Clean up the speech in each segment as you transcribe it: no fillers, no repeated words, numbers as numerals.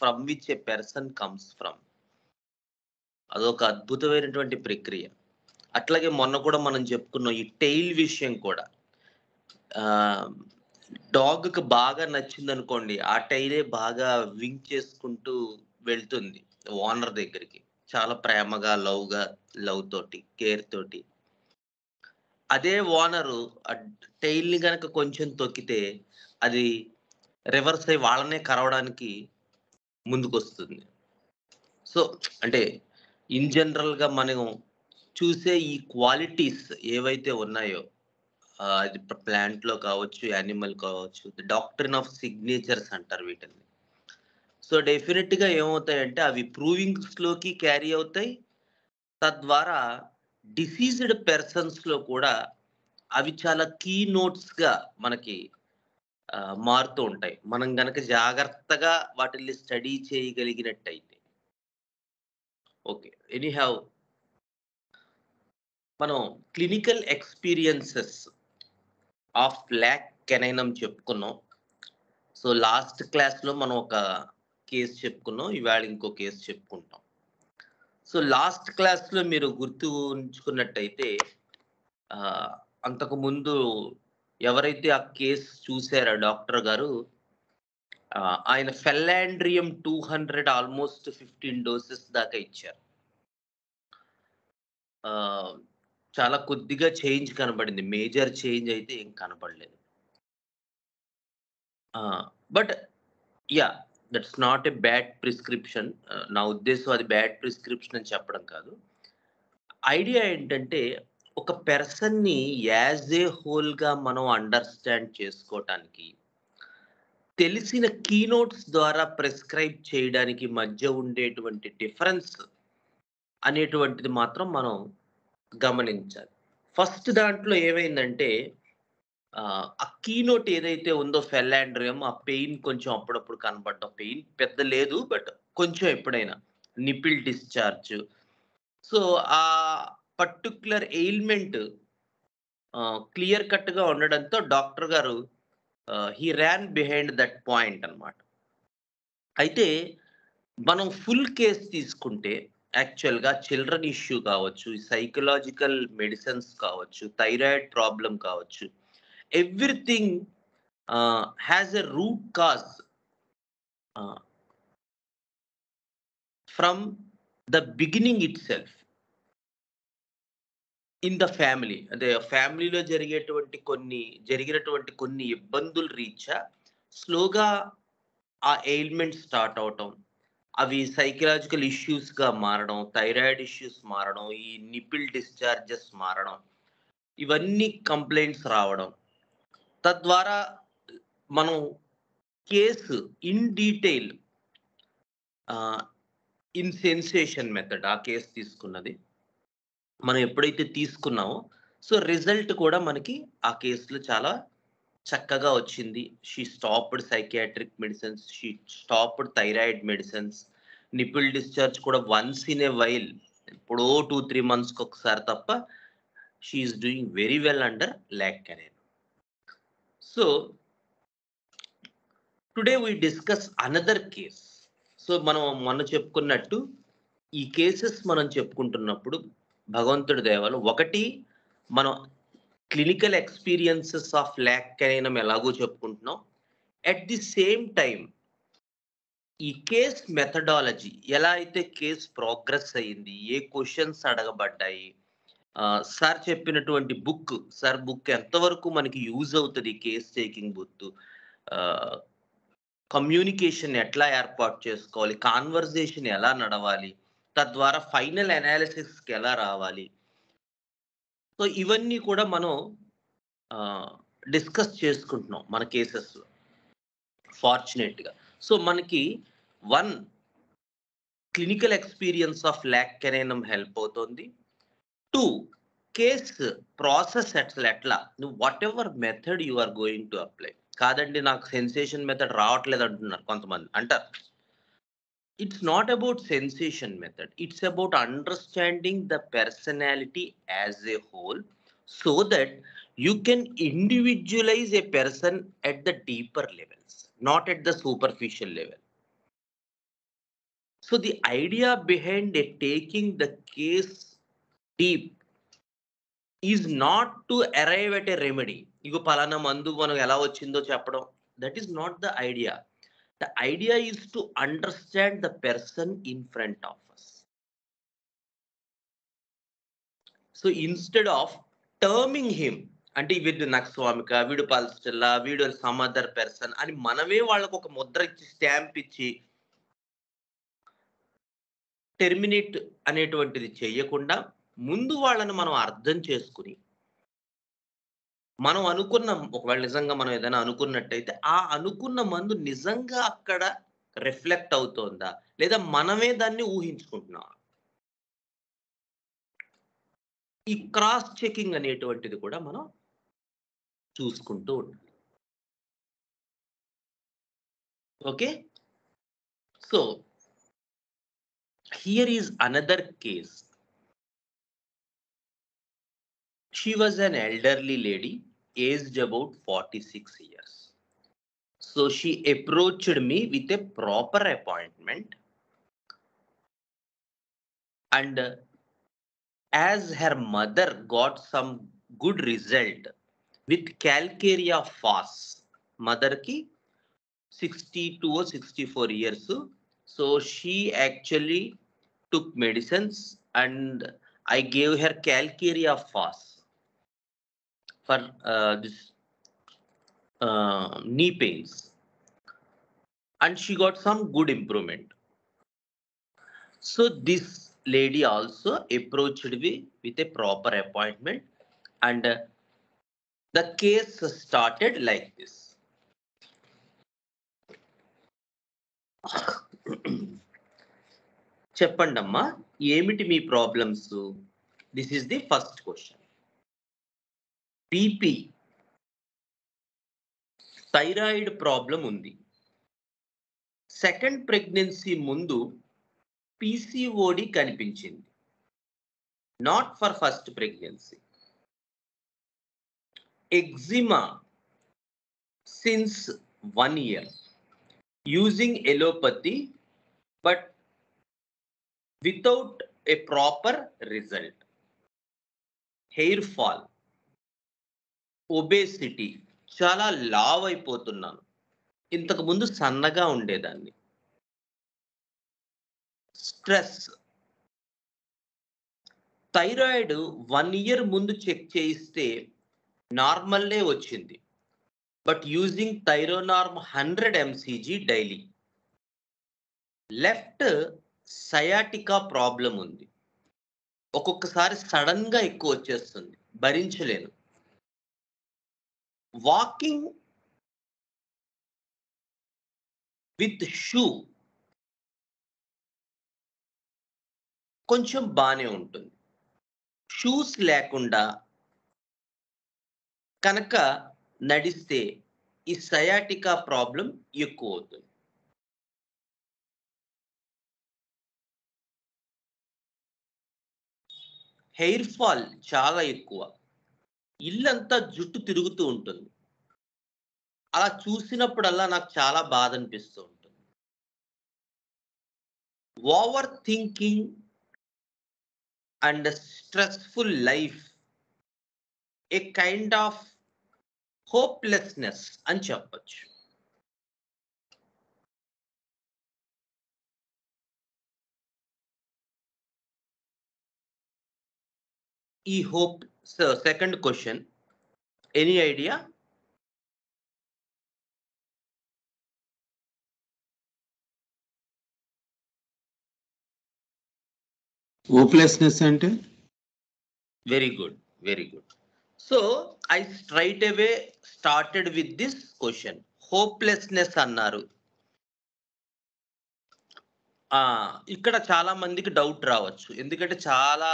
From which a person comes from. అదొక అద్భుతమైనటువంటి ప్రక్రియ. అట్లాగే మొన్న కూడా మనం చెప్పుకున్నాం ఈ టెయిల్ విషయం కూడా. ఆహ్, డాగ్‌కి బాగా నచ్చిందనుకోండి, ఆ టెయిలే బాగా వింగ్ చేసుకుంటూ వెళ్తుంది ఓనర్ దగ్గరికి. చాలా ప్రేమగా, లవ్ తోటి, కేర్ తోటి. అదే ఓనరు టెయిల్‌ని గనక కొంచెం తొక్కితే, అది రివర్స్ అయ్యి వాళ్ళనే కరవడానికి ముందుకొస్తుంది. సో, అంటే ఇన్ జనరల్‌గా మనం చూసే ఈ క్వాలిటీస్ ఏవైతే ఉన్నాయో, అది ప్లాంట్‌లో కావచ్చు, యానిమల్ కావచ్చు, ది డాక్ట్రిన్ ఆఫ్ సిగ్నేచర్స్ అంటారు వీటిని. సో, డెఫినిట్‌గా ఏమవుతాయంటే అవి ప్రూవింగ్స్‌లోకి క్యారీ అవుతాయి. తద్వారా డిసీజ్డ్ పర్సన్స్‌లో కూడా అవి చాలా కీ నోట్స్‌గా మనకి మారుతూ ఉంటాయి. మనం గనక జాగ్రత్తగా వాటిల్ని స్టడీ చేయగలిగినట్టయితే. ఓకే. ఎనీహౌ మనం clinical experiences of black canine చెప్పుకున్నాం. సో, లాస్ట్ క్లాస్‌లో మనం ఒక కేస్ చెప్పుకున్నాం. ఇవాళ ఇంకో కేస్ చెప్పుకుంటాం. సో, లాస్ట్ క్లాస్‌లో మీరు గుర్తుంచుకున్నట్టయితే ఆహ్, అంతకుముందు ఎవరైతే ఆ కేస్ చూసారో డాక్టర్ గారు, ఆయన ఫెల్లాండ్రియం 200 ఆల్‌మోస్ట్ 15 డోసెస్ దాకా ఇచ్చారు. ఆహ్, చాలా కొద్దిగా చేంజ్ కనబడింది. మేజర్ చేంజ్ అయితే ఏం కనపడలేదు. ఆ! But yeah! That's not a bad prescription. నా ఉద్దేశ్యం అది బ్యాడ్ ప్రిస్క్రిప్షన్ అని చెప్పడం కాదు. ఐడియా ఏంటంటే, ఒక పర్సన్‌ని యాస్ ఎ హోల్‌గా మనం అండర్‌స్టాండ్ చేసుకోటానికి, తెలిసిన కీనోట్స్ ద్వారా ప్రిస్క్రైబ్ చేయడానికి మధ్య ఉండేటువంటి డిఫరెన్స్ అనేటువంటిది మాత్రం మనం గమనించాలి. ఫస్ట్ దాంట్లో ఏమైందంటే, ఆ కీనోట్ ఏదైతే ఉందో ఫెల్లాండ్రియం, ఆ పెయిన్ కొంచెం అప్పుడప్పుడు కనపడడం. పెయిన్ పెద్ద లేదు. బట్ కొంచెం ఎప్పుడైనా. Nipple discharge. సో, ఆ పర్టిక్యులర్ ఎయిల్‌మెంట్ క్లియర్ కట్‌గా ఉండడంతో డాక్టర్ గారు he ran behind that point అన్నమాట. అయితే మనం ఫుల్ కేస్ తీసుకుంటే యాక్చువల్‌గా చిల్డ్రన్ ఇష్యూ కావచ్చు, సైకలాజికల్ మెడిసిన్స్ కావచ్చు, థైరాయిడ్ ప్రాబ్లమ్ కావచ్చు. Everything has a root cause ah, from the beginning itself in the family. అంటే ఫ్యామిలీలో జరిగినటువంటి కొన్ని ఇబ్బందుల రీత్యా స్లోగా ఆ ఎయిల్మెంట్ స్టార్ట్ అవ్వటం. అవి సైకలాజికల్ ఇష్యూస్‌గా మారడం, థైరాయిడ్ ఇష్యూస్ మారడం, ఈ నిపిల్ డిశ్చార్జెస్ మారడం. ఇవన్నీ కంప్లెయింట్స్ రావడం. తద్వారా మనం కేస్ ఇన్ డీటెయిల్ ఆహ్, ఇన్ సెన్సేషన్ మెథడ్ ఆ కేస్ తీసుకున్నది. మనం ఎప్పుడైతే తీసుకున్నామో, సో, రిజల్ట్ కూడా మనకి ఆ కేస్‌లో చాలా చక్కగా వచ్చింది. She stopped psychiatric medicines. She stopped thyroid medicines. Nipple discharge కూడా వన్స్ ఇన్ ఎ వైల్ ఎప్పుడో 2, 3 మంత్స్‌కొకసారి తప్ప she is doing very well under lac canine. So, today we discuss another case. So, మనం మొన్న చెప్పుకున్నట్టు ఈ కేసెస్ మనం చెప్పుకుంటున్నప్పుడు భగవంతుడి దయ వల్ల ఒకటి మనం clinical experiences of lac canine ఎలాగో చెప్పుకుంటున్నాం. అట్ ది సేమ్ టైమ్ ఈ కేస్ మెథడాలజీ ఎలా అయితే కేస్ ప్రోగ్రెస్ అయింది, ఏ క్వెషన్స్ అడగబడ్డాయి, సార్ చెప్పినటువంటి సార్ బుక్ ఎంతవరకు మనకి యూజ్ అవుతది case taking book, ah, communication ఎట్లా ఏర్పాటు చేసుకోవాలి, కాన్వర్జేషన్ ఎలా నడవాలి, తద్వారా ఫైనల్ అనాలిసిస్‌కి ఎలా రావాలి. సో, ఇవన్నీ కూడా మనం ఆహ్, డిస్కస్ చేసుకుంటున్నాం మన కేసెస్‌లో ఫార్చునేట్‌గా. సో, మనకి 1 clinical experience of lac canine help అవుతుంది. 2 కేస్ ప్రాసెస్ ఎట్లా నువ్వు whatever method you are going to apply. కాదండి నాకు సెన్సేషన్ మెథడ్ రావట్లేదు అంటున్నారు కొంతమంది అంటారు. It's not about sensation method. It's about understanding the personality as a whole so that you can individualise a person at the deeper levels, not at the superficial level. So the idea behind taking the case deep is not to arrive at a remedy. ఇగో పలానా మందు మనం ఎలా వచ్చిందో చెప్పడం. That is not the idea. The idea is to understand the person in front of us. So instead of terming him, అంటే వీడు nux vomica, వీడు పల్స్టెల్లా, వీడు సమ్ అదర్ పర్సన్ అని మనమే వాళ్ళకు ఒక ముద్ర ఇచ్చి స్టాంప్ ఇచ్చి టెర్మినేట్ అనేటువంటిది చేయకుండా ముందు వాళ్ళని మనం అర్థం చేసుకుని మనం అనుకున్న ఒకవేళ నిజంగా మనం ఏదైనా అనుకున్నట్టయితే ఆ అనుకున్న మందు నిజంగా అక్కడ రిఫ్లెక్ట్ అవుతోందా లేదా మనమే దాన్ని ఊహించుకుంటున్నాం. ఈ క్రాస్ చెకింగ్ అనేటువంటిది కూడా మనం చూసుకుంటూ ఉండాలి. Okay, so here is another case. She was an elderly lady aged about 46 years. So she approached me with a proper appointment, and as her mother got some good result with calcarea fast, mother ki 62 or 64 years, so she actually took medicines and I gave her calcarea fast for this knee pains, and she got some good improvement. So this lady also approached me with a proper appointment, and the case started like this. చెప్పండమ్మా ఏమిటి మీ problems? This is the first question. BP, thyroid problem ఉంది. Second pregnancy ముందు PCOD కనిపించింది, not for first pregnancy. Eczema since 1 year using allopathy but without a proper result. Hair fall, obesity, చాలా లావ్ అయిపోతున్నాను, ఇంతకు ముందు సన్నగా ఉండేదాన్ని. స్ట్రెస్, థైరాయిడ్ 1 year ముందు చెక్ చేయిస్తే నార్మల్లే వచ్చింది, but using Thyronorm 100 mcg daily. Left sciatica problem ఉంది, ఒక్కొక్కసారి సడన్ గా ఎక్కువ వచ్చేస్తుంది, భరించలేను. వాకింగ్ విత్ షూ కొంచెం బానే ఉంటుంది, షూస్ లేకుండా కనుక నడిస్తే ఈ సయాటికా ప్రాబ్లం ఎక్కువ అవుతుంది. హెయిర్ ఫాల్ చాలా ఎక్కువ, ఇల్లంతా జుట్టు తిరుగుతూ ఉంటుంది, అలా చూసినప్పుడల్లా నాకు చాలా బాధ అనిపిస్తూ ఉంటుంది. Over thinking and stressful life, a kind of hopelessness అని చెప్పచ్చు. ఈ hope, second question, any idea? Hopelessness అంటే? Very good, very good. So I straight away started with this question. Hopelessness అన్నారు. ఇక్కడ చాలా మందికి డౌట్ రావచ్చు, ఎందుకంటే చాలా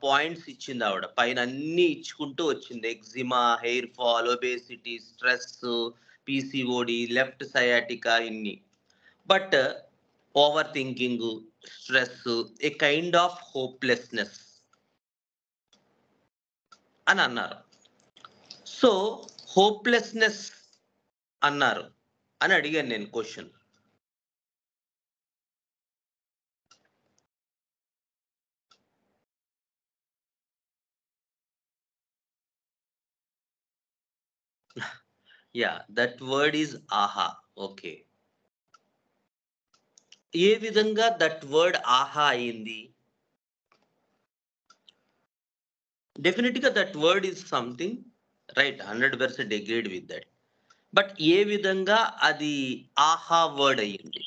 పాయింట్స్ ఇచ్చింది ఆవిడ, పైన అన్ని ఇచ్చుకుంటూ వచ్చింది. Eczema, hair fall, obesity, stress, PCOD, left sciatica, ఇన్ని. But over thinking, stress, a kind of hopelessness అని అన్నారు. సో హోప్లెస్నెస్ అన్నారు అని అడిగాను నేను question. Yeah, that word is ఆహా. ఓకే, ఏ విధంగా దట్ వర్డ్ ఆహా అయింది? డెఫినెట్ గా that word is something, right, 100% agreed with that. But ఏ విధంగా అది ఆహా వర్డ్ అయ్యింది?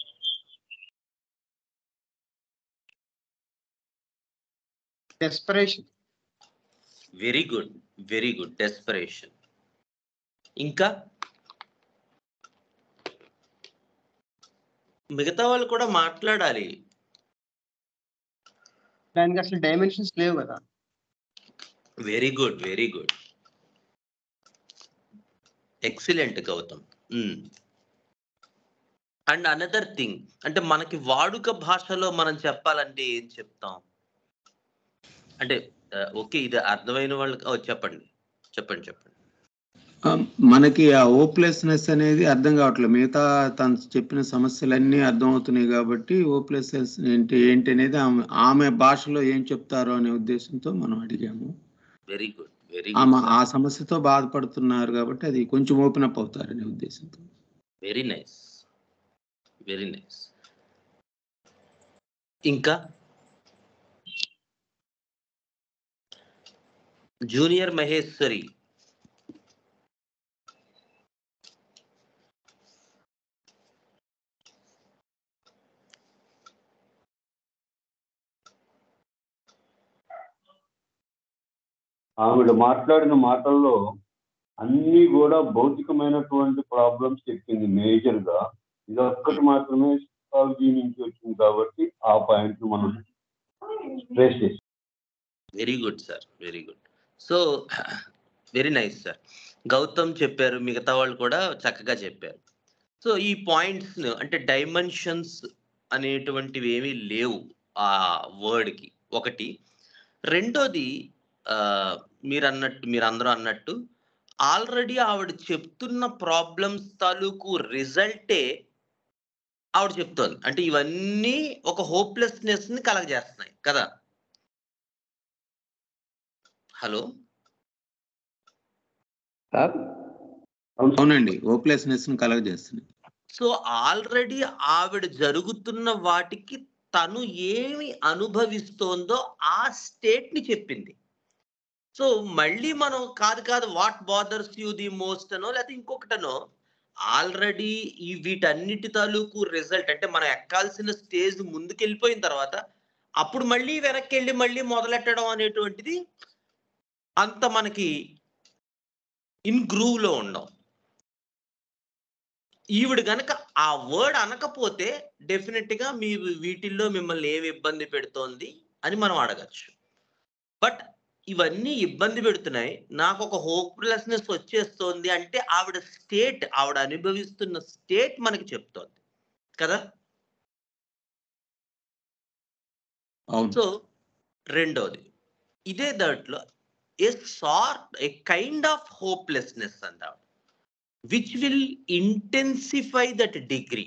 Desperation. Very good, very good, desperation. ఇంకా మిగతా వాళ్ళు కూడా మాట్లాడాలి. దానికి అసలు డైమెన్షన్స్ లేవు కదా. Very good, very good, excellent Gautam. And another thing, అంటే మనకి వాడుక భాషలో మనం చెప్పాలంటే ఏం చెప్తాం? అంటే ఓకే, ఇది అర్థమైన వాళ్ళకి చెప్పండి చెప్పండి చెప్పండి. మనకి ఆ హోప్లెస్నెస్ అనేది అర్థం కావట్లేదు. మిగతా తను చెప్పిన సమస్యలన్నీ అర్థం అవుతున్నాయి కాబట్టి హోప్లెస్నెస్ ఏంటి అనేది ఆమె భాషలో ఏం చెప్తారో అనే ఉద్దేశంతో మనం అడిగాము. వెరీ గుడ్, వెరీ ఆమె గుడ్, ఆ సమస్యతో బాధపడుతున్నారు కాబట్టి అది కొంచెం ఓపెన్ అప్ అవుతారనే ఉద్దేశంతో. Very nice, very nice. ఇంకా జూనియర్ మహేశ్వరి. ఆవిడ మాట్లాడిన మాటల్లో అన్ని కూడా భౌతికమైనటువంటి ప్రాబ్లమ్స్ చెప్పింది మేజర్ గా. ఇది ఒక్కటి మాత్రమే సైకాలజీ నుంచి వచ్చింది కాబట్టి ఆ పాయింట్ మనం ట్రేస్ చేస్తాం. Very good sir, very good. So very nice sir. Gautam చెప్పారు, మిగతా వాళ్ళు కూడా చక్కగా చెప్పారు. సో ఈ పాయింట్స్ అంటే డైమెన్షన్స్ అనేటువంటివి ఏమీ లేవు ఆ వర్డ్కి, ఒకటి. రెండోది, మీరందరూ అన్నట్టు ఆల్రెడీ ఆవిడ చెప్తున్న ప్రాబ్లమ్స్ తాలూకు రిజల్టే ఆవిడ చెప్తోంది. అంటే ఇవన్నీ ఒక హోప్లెస్నెస్ ని కలగజేస్తున్నాయి కదా. హలో, అవునండి, హోప్లెస్నెస్ ని కలగజేస్తున్నాయి. సో ఆల్రెడీ ఆవిడ జరుగుతున్న వాటికి తను ఏమి అనుభవిస్తోందో ఆ స్టేట్ ని చెప్పింది. సో మళ్ళీ మనం కాదు what bothers you the most అనో లేకపోతే ఇంకొకటనో, ఆల్రెడీ ఈ వీటన్నిటి తాలూకు రిజల్ట్ అంటే మనం ఎక్కాల్సిన స్టేజ్ ముందుకెళ్ళిపోయిన తర్వాత అప్పుడు మళ్ళీ వెనక్కి వెళ్ళి మళ్ళీ మొదలెట్టడం అనేటువంటిది అంత మనకి ఇన్ గ్రూవ్ లో ఉండం. ఈవిడ గనక ఆ వర్డ్ అనకపోతే డెఫినెట్ గా మీ వీటిల్లో మిమ్మల్ని ఏమి ఇబ్బంది పెడుతోంది అని మనం అడగచ్చు. బట్ ఇవన్నీ ఇబ్బంది పెడుతున్నాయి, నాకు ఒక హోప్లెస్నెస్ వచ్చేస్తోంది అంటే ఆవిడ స్టేట్, ఆవిడ అనుభవిస్తున్న స్టేట్ మనకి చెప్తోంది కదా. సో రెండోది, ఇదే దాంట్లో ఏ కైండ్ ఆఫ్ హోప్లెస్నెస్ అంటాం which will intensify that degree.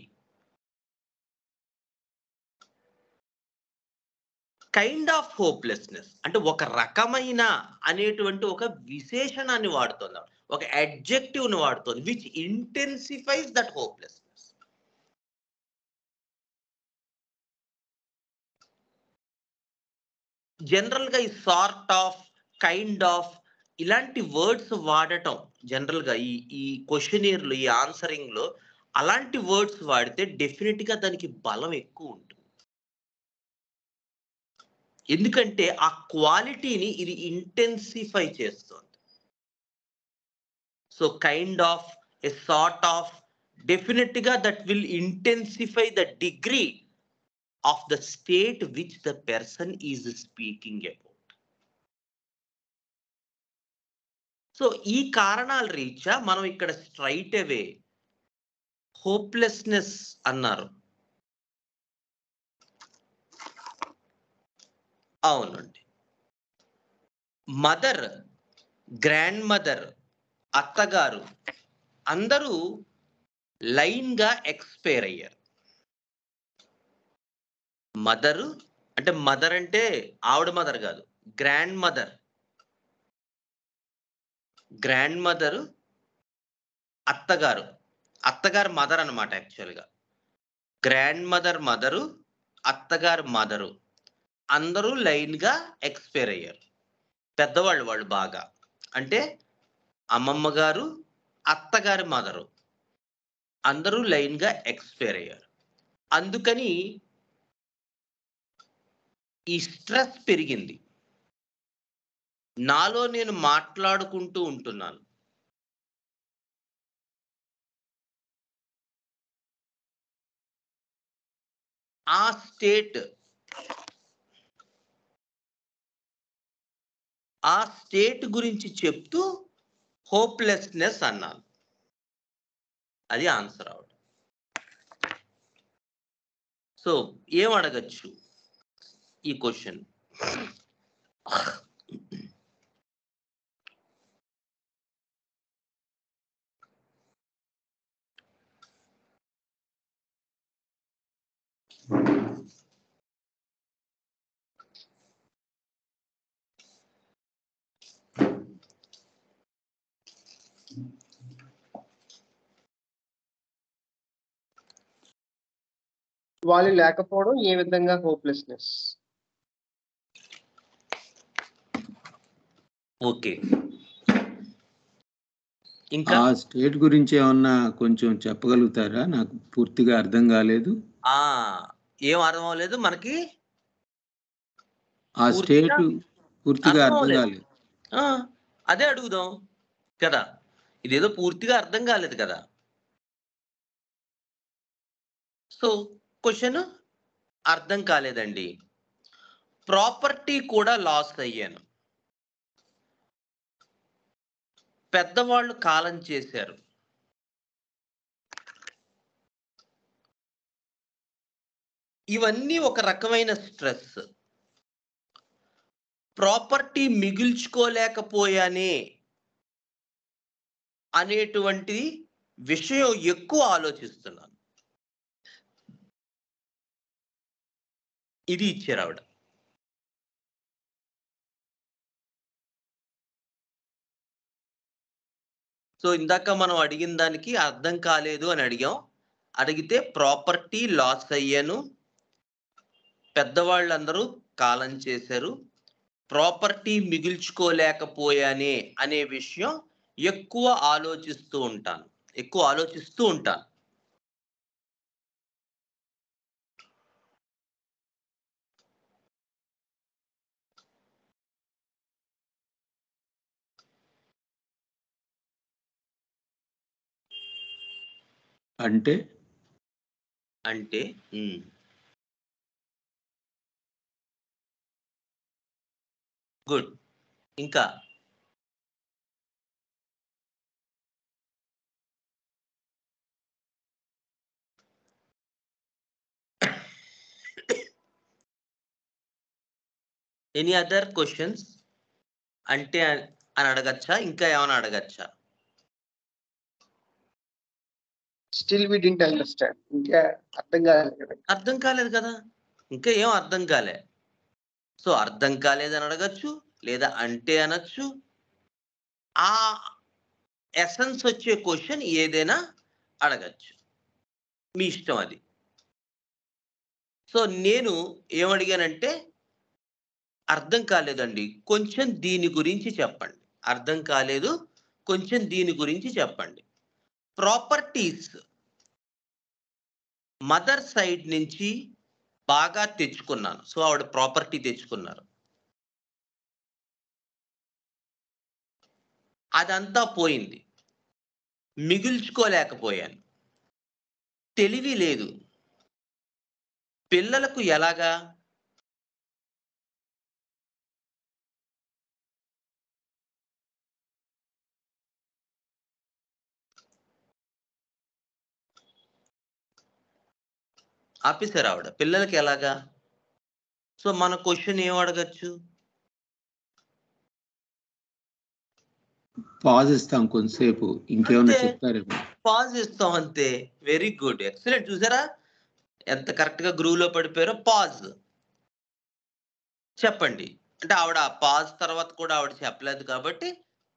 Kind of hopelessness అంటే ఒక రకమైన అనేటువంటి ఒక విశేషణాన్ని వాడుతుంది, ఒక అడ్జెక్టివ్ ని వాడుతుంది, which intensifies that hopelessness. General గా ఈ సార్ట్ ఆఫ్, కైండ్ ఆఫ్ ఇలాంటి వర్డ్స్ వాడటం జనరల్ గా ఈ క్వశ్చనీర్ లో, ఈ ఆన్సరింగ్ లో అలాంటి వర్డ్స్ వాడితే డెఫినెట్ గా దానికి బలం ఎక్కువ ఉంటుంది. ఎందుకంటే ఆ క్వాలిటీని ఇది ఇంటెన్సిఫై చేస్తుంది. So kind of, a sort of, definite గా that will intensify the degree of the state which the person is speaking about. So ఈ కారణాల రీత్యా మనం ఇక్కడ స్ట్రైట్ అవే హోప్లెస్నెస్ అన్నారు. అవునండి, మదర్, గ్రాండ్ మదర్, అత్తగారు అందరూ లైన్ గా ఎక్స్పైర్ అయ్యారు. మదరు అంటే మదర్ అంటే ఆవిడ మదర్ కాదు, గ్రాండ్ మదర్. గ్రాండ్ మదర్ అత్తగారు మదర్ అన్నమాట. యాక్చువల్గా గ్రాండ్ మదర్ మదరు, అత్తగారు మదరు అందరూ లైన్ గా ఎక్స్పైర్ అయ్యారు. పెద్దవాళ్ళు వాళ్ళు బాగా, అంటే అమ్మమ్మ గారు, అత్తగారి మదరు అందరూ లైన్ గా ఎక్స్పైర్ అయ్యారు. అందుకని ఈ స్ట్రెస్ పెరిగింది. నాలో నేను మాట్లాడుకుంటూ ఉంటున్నాను. ఆ స్టేట్ గురించి చెప్తూ హోప్లెస్నెస్ అన్నాను. అది ఆన్సర్ అవడం. సో ఏం అడగచ్చు ఈ క్వశ్చన్? వాళ్ళు లేకపోవడం ఏ విధంగా హోప్లెస్నెస్? ఓకే, ఇంకా ఆ స్టేట్ గురించి ఏమన్నా కొంచెం చెప్పగలుగుతారా? నాకు పూర్తిగా అర్థం కాలేదు. ఏం అర్థం అవ్వలేదు మనకి. ఆ స్టేట్ పూర్తిగా అర్థం అవ్వలేదు. కాలేదు. అదే అడుగుదాం కదా, ఇదేదో పూర్తిగా అర్థం కాలేదు కదా. సో క్వశ్చన్ అర్థం కాలేదండి. ప్రాపర్టీ కూడా లాస్ అయ్యాను. పెద్దవాళ్ళు కాలం చేశారు. ఇవన్నీ ఒక రకమైన స్ట్రెస్. ప్రాపర్టీ మిగుల్చుకోలేకపోయానే అనేటువంటి విషయం ఎక్కువ ఆలోచిస్తున్నాను. ఇది ఇచ్చారు ఆవిడ. సో ఇందాక మనం అడిగిన దానికి అర్థం కాలేదు అని అడిగాం. అడిగితే ప్రాపర్టీ లాస్ అయ్యాను, పెద్దవాళ్ళందరూ కాలం చేశారు, ప్రాపర్టీ మిగిల్చుకోలేకపోయానే అనే విషయం ఎక్కువ ఆలోచిస్తూ ఉంటాను. అంటే గుడ్. ఇంకా ఎనీ అదర్ క్వశ్చన్స్? అంటే అని అడగచ్చా? ఇంకా ఏమైనా అడగచ్చా? Still we didn't understand. ఇంకా అర్థం కాలేదు కదా. ఇంకా ఏం అర్థం కాలే. సో అర్థం కాలేదని అడగచ్చు, లేదా అంటే అనొచ్చు. ఆ ఎసెన్స్ వచ్చే క్వశ్చన్ ఏదైనా అడగచ్చు, మీ ఇష్టం అది. సో నేను ఏమడిగానంటే, అర్థం కాలేదండి, కొంచెం దీని గురించి చెప్పండి. అర్థం కాలేదు, కొంచెం దీని గురించి చెప్పండి. ప్రాపర్టీస్ మదర్ సైడ్ నుంచి బాగా తెచ్చుకున్నాను. సో ఆవిడ ప్రాపర్టీ తెచ్చుకున్నారు. అదంతా పోయింది, మిగుల్చుకోలేకపోయాను, తెలివి లేదు. పిల్లలకు ఎలాగా? ఆఫీసర్ ఆవిడ పిల్లలకి ఎలాగా? సో మన క్వశ్చన్ ఏం అడగచ్చు? పాజ్ ఇస్తాం కొంతసేపు, ఇంకేమైనా చెప్తారేమో. పాజ్ ఇస్తాం అంతే. Very good, excellent. చూసారా ఎంత కరెక్ట్ గా గ్రూవ్ లో పడిపోయారో. పాజ్ చెప్పండి అంటే ఆవిడ పాజ్ తర్వాత కూడా ఆవిడ చెప్పలేదు కాబట్టి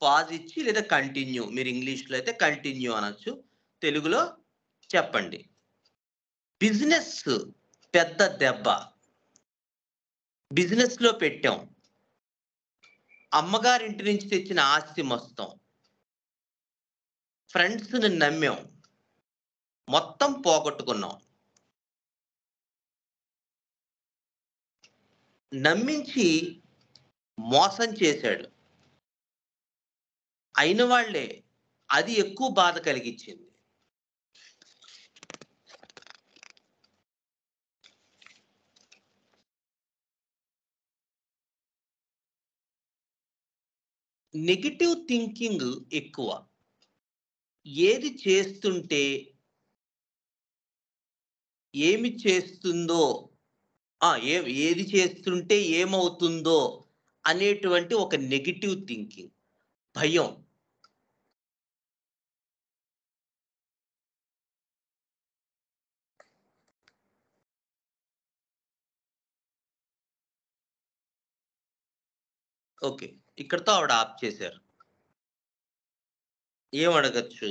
పాజ్ ఇచ్చి లేదా కంటిన్యూ, మీరు ఇంగ్లీష్లో అయితే కంటిన్యూ అనొచ్చు, తెలుగులో చెప్పండి. బిజినెస్ పెద్ద దెబ్బ, బిజినెస్ లో పెట్టాం, అమ్మగారింటి నుంచి తెచ్చిన ఆస్తి మొత్తం, ఫ్రెండ్స్ ని నమ్మాం, మొత్తం పోగొట్టుకున్నాం. నమ్మించి మోసం చేశాడు, అయిన వాళ్ళే, అది ఎక్కువ బాధ కలిగించింది. నెగిటివ్ థింకింగ్ ఎక్కువ. ఏది చేస్తుంటే ఏమి చేస్తుందో, ఏది చేస్తుంటే ఏమవుతుందో అనేటువంటి ఒక నెగిటివ్ థింకింగ్, భయం. ఓకే, ఇక్కడతో ఆవిడ ఆప్ చేశారు. ఏం అడగచ్చు?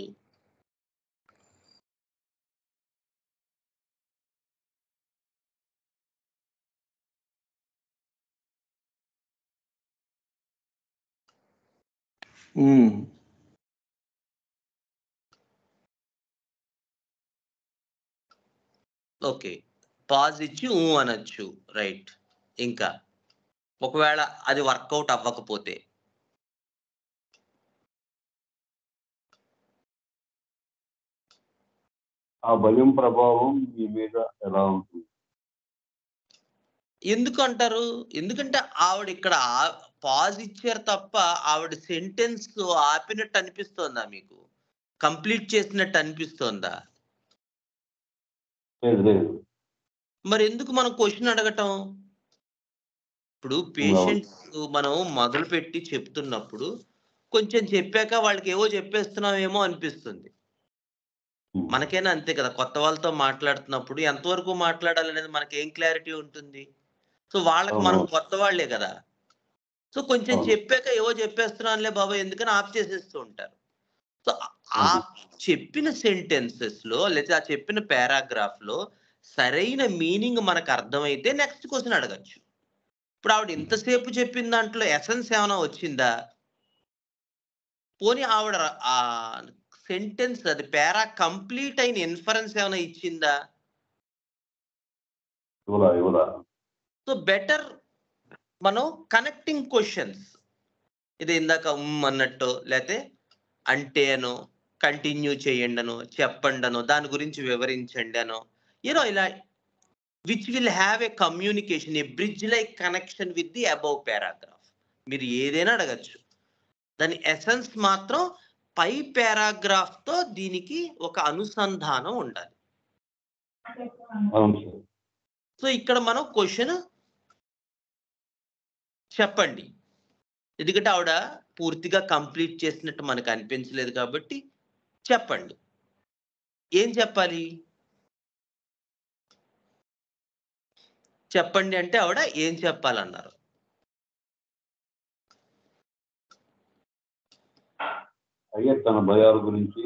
ఓకే, పాజ్ ఇచ్చి అనొచ్చు, రైట్. ఇంకా ఒకవేళ అది వర్కౌట్ అవ్వకపోతే ఆ భయం ప్రభావం మీ మీద ఎలా ఉంటుంది? ఎందుకు అంటారు? ఎందుకంటే ఆవిడ ఇక్కడ పాజ్ ఇచ్చారు తప్ప ఆవిడ సెంటెన్స్ ఆపినట్టు అనిపిస్తోందా మీకు? కంప్లీట్ చేసినట్టు అనిపిస్తోందా? మరి ఎందుకు మనం క్వశ్చన్ అడగటం? ఇప్పుడు పేషెంట్స్ మనం మొదలు పెట్టి చెప్తున్నప్పుడు కొంచెం చెప్పాక వాళ్ళకి ఏవో చెప్పేస్తున్నామేమో అనిపిస్తుంది. మనకైనా అంతే కదా, కొత్త వాళ్ళతో మాట్లాడుతున్నప్పుడు ఎంతవరకు మాట్లాడాలనేది మనకి ఏం క్లారిటీ ఉంటుంది? సో వాళ్ళకి మనం కొత్త వాళ్లే కదా, సో కొంచెం చెప్పాక ఏవో చెప్పేస్తున్నానులే బాబా ఎందుకని ఆఫ్ చేసేస్తూ ఉంటారు. సో ఆ చెప్పిన సెంటెన్సెస్ లో లేదా ఆ చెప్పిన పారాగ్రాఫ్ లో సరైన మీనింగ్ మనకు అర్థమైతే నెక్స్ట్ క్వశ్చన్ అడగచ్చు. ఇప్పుడు ఆవిడ ఇంతసేపు చెప్పిన దాంట్లో ఎసెన్స్ ఏమైనా వచ్చిందా? పోనీ ఆవిడ ఆ సెంటెన్స్, అది పారా కంప్లీట్ అయిన ఇన్ఫరెన్స్ ఏమైనా ఇచ్చిందా? సో బెటర్ మనం కనెక్టింగ్ క్వశ్చన్స్, ఇది ఇందాక అన్నట్టు, లేకపోతే అంటే అనో, కంటిన్యూ చేయండి అనో, చెప్పండి అనో, దాని గురించి వివరించండి అనో, ఇలా which will have a communication, A bridge like connection with the above paragraph. మీరు ఏదైనా అడగచ్చు, దాని ఎసెన్స్ మాత్రం పై పారాగ్రాఫ్ తో దీనికి ఒక అనుసంధానం ఉండాలి. సో ఇక్కడ మనం క్వశ్చన్ చెప్పండి, ఎందుకంటే ఆవిడ పూర్తిగా కంప్లీట్ చేసినట్టు మనకు అనిపించలేదు కాబట్టి చెప్పండి. ఏం చెప్పాలి? చెప్పండి అంటే ఆవిడ ఏం చెప్పాలన్నారు? అయ్యే తన భయాల గురించి.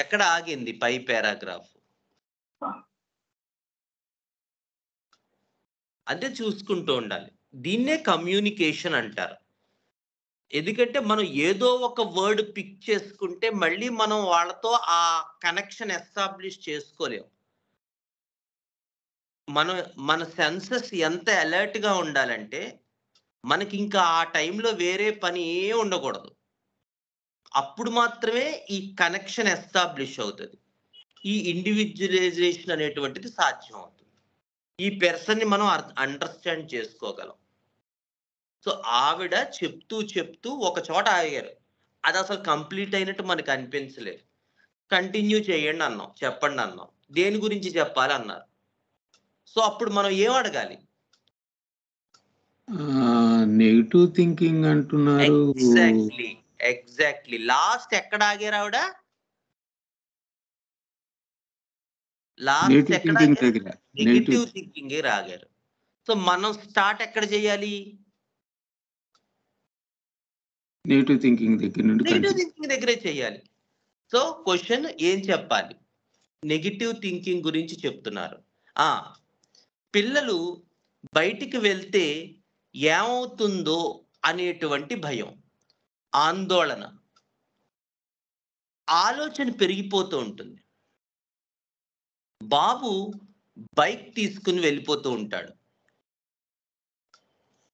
ఎక్కడ ఆగింది పై పారాగ్రాఫ్? అంటే చూసుకుంటూ ఉండాలి. దీన్నే కమ్యూనికేషన్ అంటారు. ఎందుకంటే మనం ఏదో ఒక వర్డ్ పిక్ చేసుకుంటే మళ్ళీ మనం వాళ్ళతో ఆ కనెక్షన్ ఎస్టాబ్లిష్ చేసుకోలేం. మన సెన్సెస్ ఎంత అలర్ట్ గా ఉండాలంటే మనకి ఇంకా ఆ టైంలో వేరే పని ఏ ఉండకూడదు. అప్పుడు మాత్రమే ఈ కనెక్షన్ ఎస్టాబ్లిష్ అవుతుంది, ఈ ఇండివిజువలైజేషన్ అనేటువంటిది సాధ్యం అవుతుంది, ఈ పర్సన్ ని మనం అండర్స్టాండ్ చేసుకోగలం. సో ఆవిడ చెప్తూ ఒక చోట ఆగారు, అది అసలు కంప్లీట్ అయినట్టు మనకు అనిపించలేదు. కంటిన్యూ చేయండి అన్నాం, చెప్పండి అన్నాం, దేని గురించి చెప్పాలి అన్నారు. సో అప్పుడు మనం ఏం అడగాలి? నెగిటివ్ థింకింగ్ అంటున్నారు. ఎగ్జాక్ట్లీ లాస్ట్ ఎక్కడ ఆగారు ఆవిడ? లాస్ట్ ఎక్కడ? నెగిటివ్ థింకింగ్ రాగారు. సో మనం స్టార్ట్ ఎక్కడ చేయాలి? నెగిటివ్ థింకింగ్ దగ్గర నుండి నెగిటివ్ థింకింగ్ దగ్గరే చేయాలి. సో క్వశ్చన్ ఏం చెప్పాలి? నెగిటివ్ థింకింగ్ గురించి చెప్తున్నారు. పిల్లలు బయటికి వెళ్తే ఏమవుతుందో అనేటువంటి భయం, ఆందోళన, ఆలోచన పెరిగిపోతూ ఉంటుంది. బాబు బైక్ తీసుకుని వెళ్ళిపోతూ ఉంటాడు.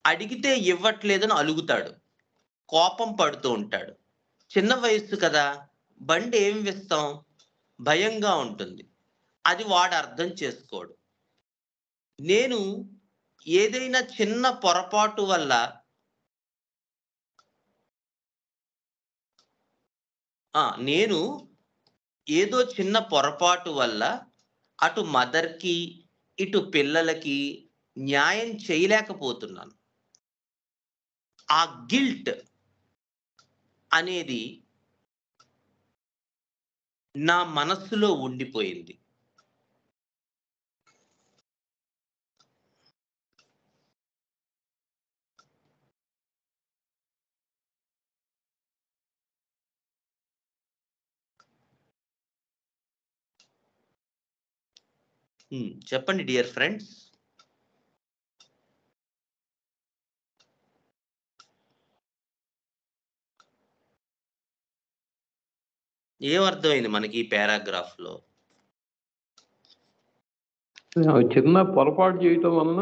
అడిగితే ఇవ్వట్లేదని అలుగుతాడు, కోపం పడుతూ ఉంటాడు. చిన్న వయస్సు కదా, బండి ఏం ఇస్తాం, భయంగా ఉంటుంది. అది వాడు అర్థం చేసుకోడు. నేను ఏదైనా చిన్న పొరపాటు వల్ల నేను ఏదో చిన్న పొరపాటు వల్ల అటు మదర్కి ఇటు పిల్లలకి న్యాయం చేయలేకపోతున్నాను. ఆ గిల్ట్ అనేది నా మనస్సులో ఉండిపోయింది. చెప్పండి డియర్ ఫ్రెండ్స్. ఏమర్థమైంది మనకి ఈ పారాగ్రాఫ్ లో? చిన్న పొరపాటు చేయటం వలన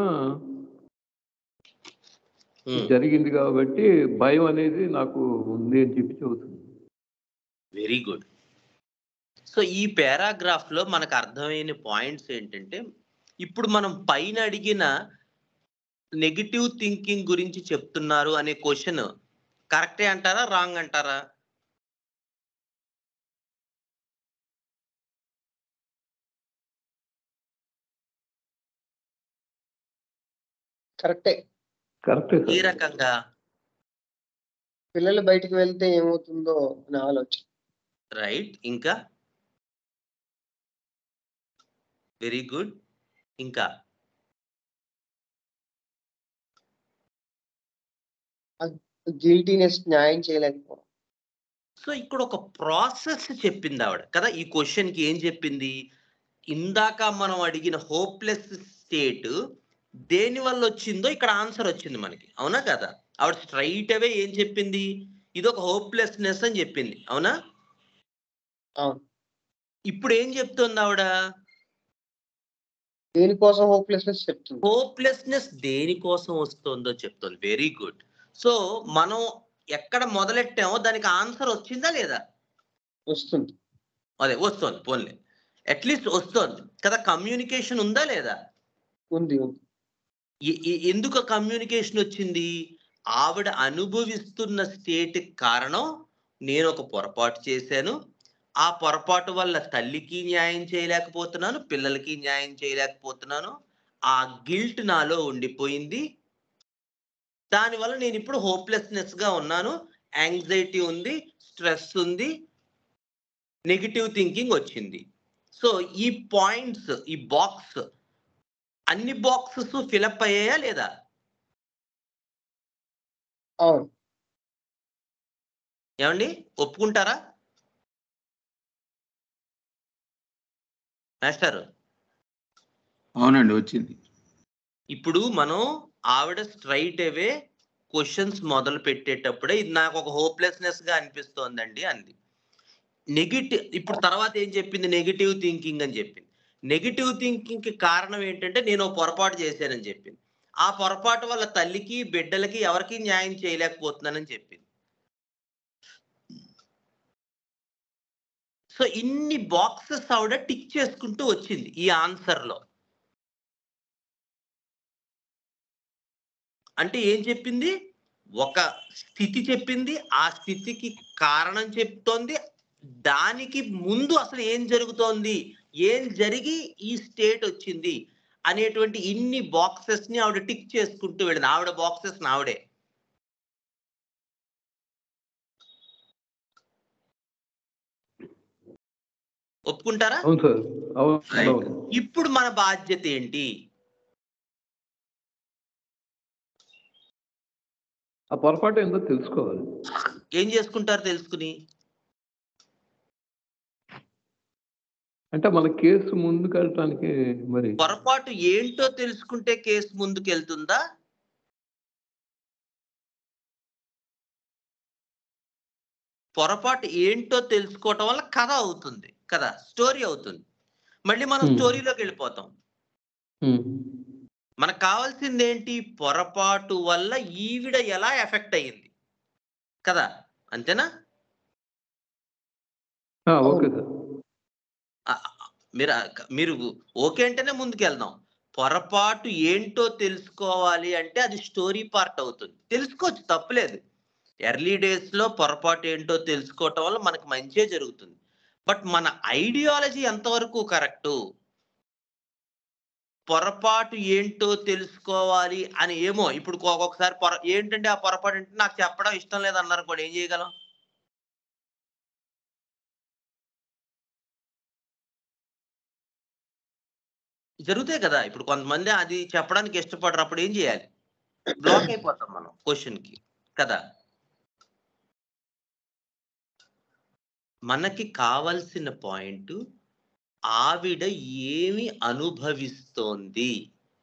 జరిగింది కాబట్టి భయం అనేది నాకు ఉంది అని చెప్పి చెబుతుంది. Very good. సో ఈ పారాగ్రాఫ్ లో మనకు అర్థమైన పాయింట్స్ ఏంటంటే, ఇప్పుడు మనం పైన అడిగిన నెగిటివ్ థింకింగ్ గురించి చెప్తున్నారు అనే క్వశ్చన్ కరెక్టే అంటారా, రాంగ్ అంటారా? కరెక్టే. ఏ రకంగా? పిల్లలు బయటికి వెళ్తే ఏమవుతుందో అని ఆలోచన. రైట్. ఇంకా? Very good. ఇంకా? గిల్టీనెస్, న్యాయం చేయలేకపోవడం. సో ఇక్కడ ఒక ప్రాసెస్ చెప్పింది ఆవిడ కదా. ఈ క్వశ్చన్ కి ఏం చెప్పింది? ఇందాక మనం అడిగిన హోప్లెస్ స్టేట్ దేని వల్ల వచ్చిందో ఇక్కడ ఆన్సర్ వచ్చింది మనకి, అవునా కదా? ఆవిడ స్ట్రైట్ అవే ఏం చెప్పింది? ఇది ఒక హోప్లెస్నెస్ అని చెప్పింది, అవునా? ఇప్పుడు ఏం చెప్తుంది ఆవిడ? దేనికోసం హోప్లెస్నెస్ చెప్తుంది. హోప్లెస్నెస్ దేనికోసం వస్తుందో చెప్తుంది. Very good. సో మనం ఎక్కడ మొదలెట్టామో దానికి ఆన్సర్ వచ్చిందా లేదా? వస్తుంది. అదే వస్తుంది. పోన్లే, అట్లీస్ట్ వస్తుంది కదా. కమ్యూనికేషన్ ఉందా లేదా? ఉంది. ఎందుకు కమ్యూనికేషన్ వచ్చింది? ఆవిడ అనుభవిస్తున్న స్టేట్ కారణం నేను ఒక పొరపాటు చేశాను, ఆ పొరపాటు వల్ల తల్లికి న్యాయం చేయలేకపోతున్నాను, పిల్లలకి న్యాయం చేయలేకపోతున్నాను, ఆ గిల్ట్ నాలో ఉండిపోయింది, దానివల్ల నేను ఇప్పుడు హోప్లెస్నెస్ గా ఉన్నాను, యాంగ్జైటీ ఉంది, స్ట్రెస్ ఉంది, నెగిటివ్ థింకింగ్ వచ్చింది. సో ఈ పాయింట్స్, ఈ బాక్స్, అన్ని బాక్సెస్ ఫిలప్ అయ్యాయా లేదా? అవును. ఏమండి, ఒప్పుకుంటారా మాస్టర్? అవునండి, వచ్చింది. ఇప్పుడు మనం ఆవిడ స్ట్రైట్ అవే క్వశ్చన్స్ మొదలు పెట్టేటప్పుడే ఇది నాకు ఒక హోప్లెస్నెస్ గా అనిపిస్తోందండి అంది. నెగిటివ్, ఇప్పుడు తర్వాత ఏం చెప్పింది? నెగిటివ్ థింకింగ్ అని చెప్పింది. నెగిటివ్ థింకింగ్ కి కారణం ఏంటంటే నేను పొరపాటు చేశానని చెప్పింది. ఆ పొరపాటు వల్ల తల్లికి బిడ్డలకి ఎవరికి న్యాయం చేయలేకపోతున్నానని చెప్పింది. సో ఇన్ని బాక్సెస్ ఆవిడ టిక్ చేసుకుంటూ వచ్చింది ఈ ఆన్సర్ లో. అంటే ఏం చెప్పింది? ఒక స్థితి చెప్పింది, ఆ స్థితికి కారణం చెప్తోంది, దానికి ముందు అసలు ఏం జరుగుతోంది, ఏం జరిగి ఈ స్టేట్ వచ్చింది అనేటువంటి ఇన్ని బాక్సెస్ ని ఆవిడ టిక్ చేసుకుంటూ వెళ్ళింది. ఆవిడ బాక్సెస్ ఆవిడే. ఒప్పుకుంటారా? అవును సార్, అవును. ఇప్పుడు మన బాధ్యత ఏంటి? ఆ పొరపాటు ఏందో తెలుసుకోవాలి. ఏం చేసుకుంటారు తెలుసుకుని? అంటే మన కేసు ముందుకెళ్ళటానికి మరి పొరపాటు ఏంటో తెలుసుకుంటే కేసు ముందుకెళ్తుందా? పొరపాటు ఏంటో తెలుసుకోవటం వల్ల కథ అవుతుంది కదా, స్టోరీ అవుతుంది. మళ్ళీ మనం స్టోరీలోకి వెళ్ళిపోతాం. మనకు కావాల్సింది ఏంటి? పొరపాటు వల్ల ఈవిడ ఎలా ఎఫెక్ట్ అయ్యింది కదా, అంతేనా? Okay sir. మీరు ఓకే అంటేనే ముందుకెళ్దాం. పొరపాటు ఏంటో తెలుసుకోవాలి అంటే అది స్టోరీ పార్ట్ అవుతుంది. తెలుసుకోవచ్చు, తప్పులేదు. ఎర్లీ డేస్ లో పొరపాటు ఏంటో తెలుసుకోవటం వల్ల మనకు మంచే జరుగుతుంది. బట్ మన ఐడియాలజీ ఎంతవరకు కరెక్టు? పొరపాటు ఏంటో తెలుసుకోవాలి అని ఏమో ఇప్పుడు ఒక్కొక్కసారి ఏంటంటే ఆ పొరపాటు అంటే నాకు చెప్పడం ఇష్టం లేదన్నారు కూడా ఏం చేయగలం? జరుగుతాయి కదా. ఇప్పుడు కొంతమంది అది చెప్పడానికి ఇష్టపడరు, అప్పుడు ఏం చేయాలి? బ్లాక్ అయిపోతాం మనం క్వశ్చన్ కి కదా. మనకి కావలసిన పాయింట్ ఆవిడ ఏమి అనుభవిస్తోంది,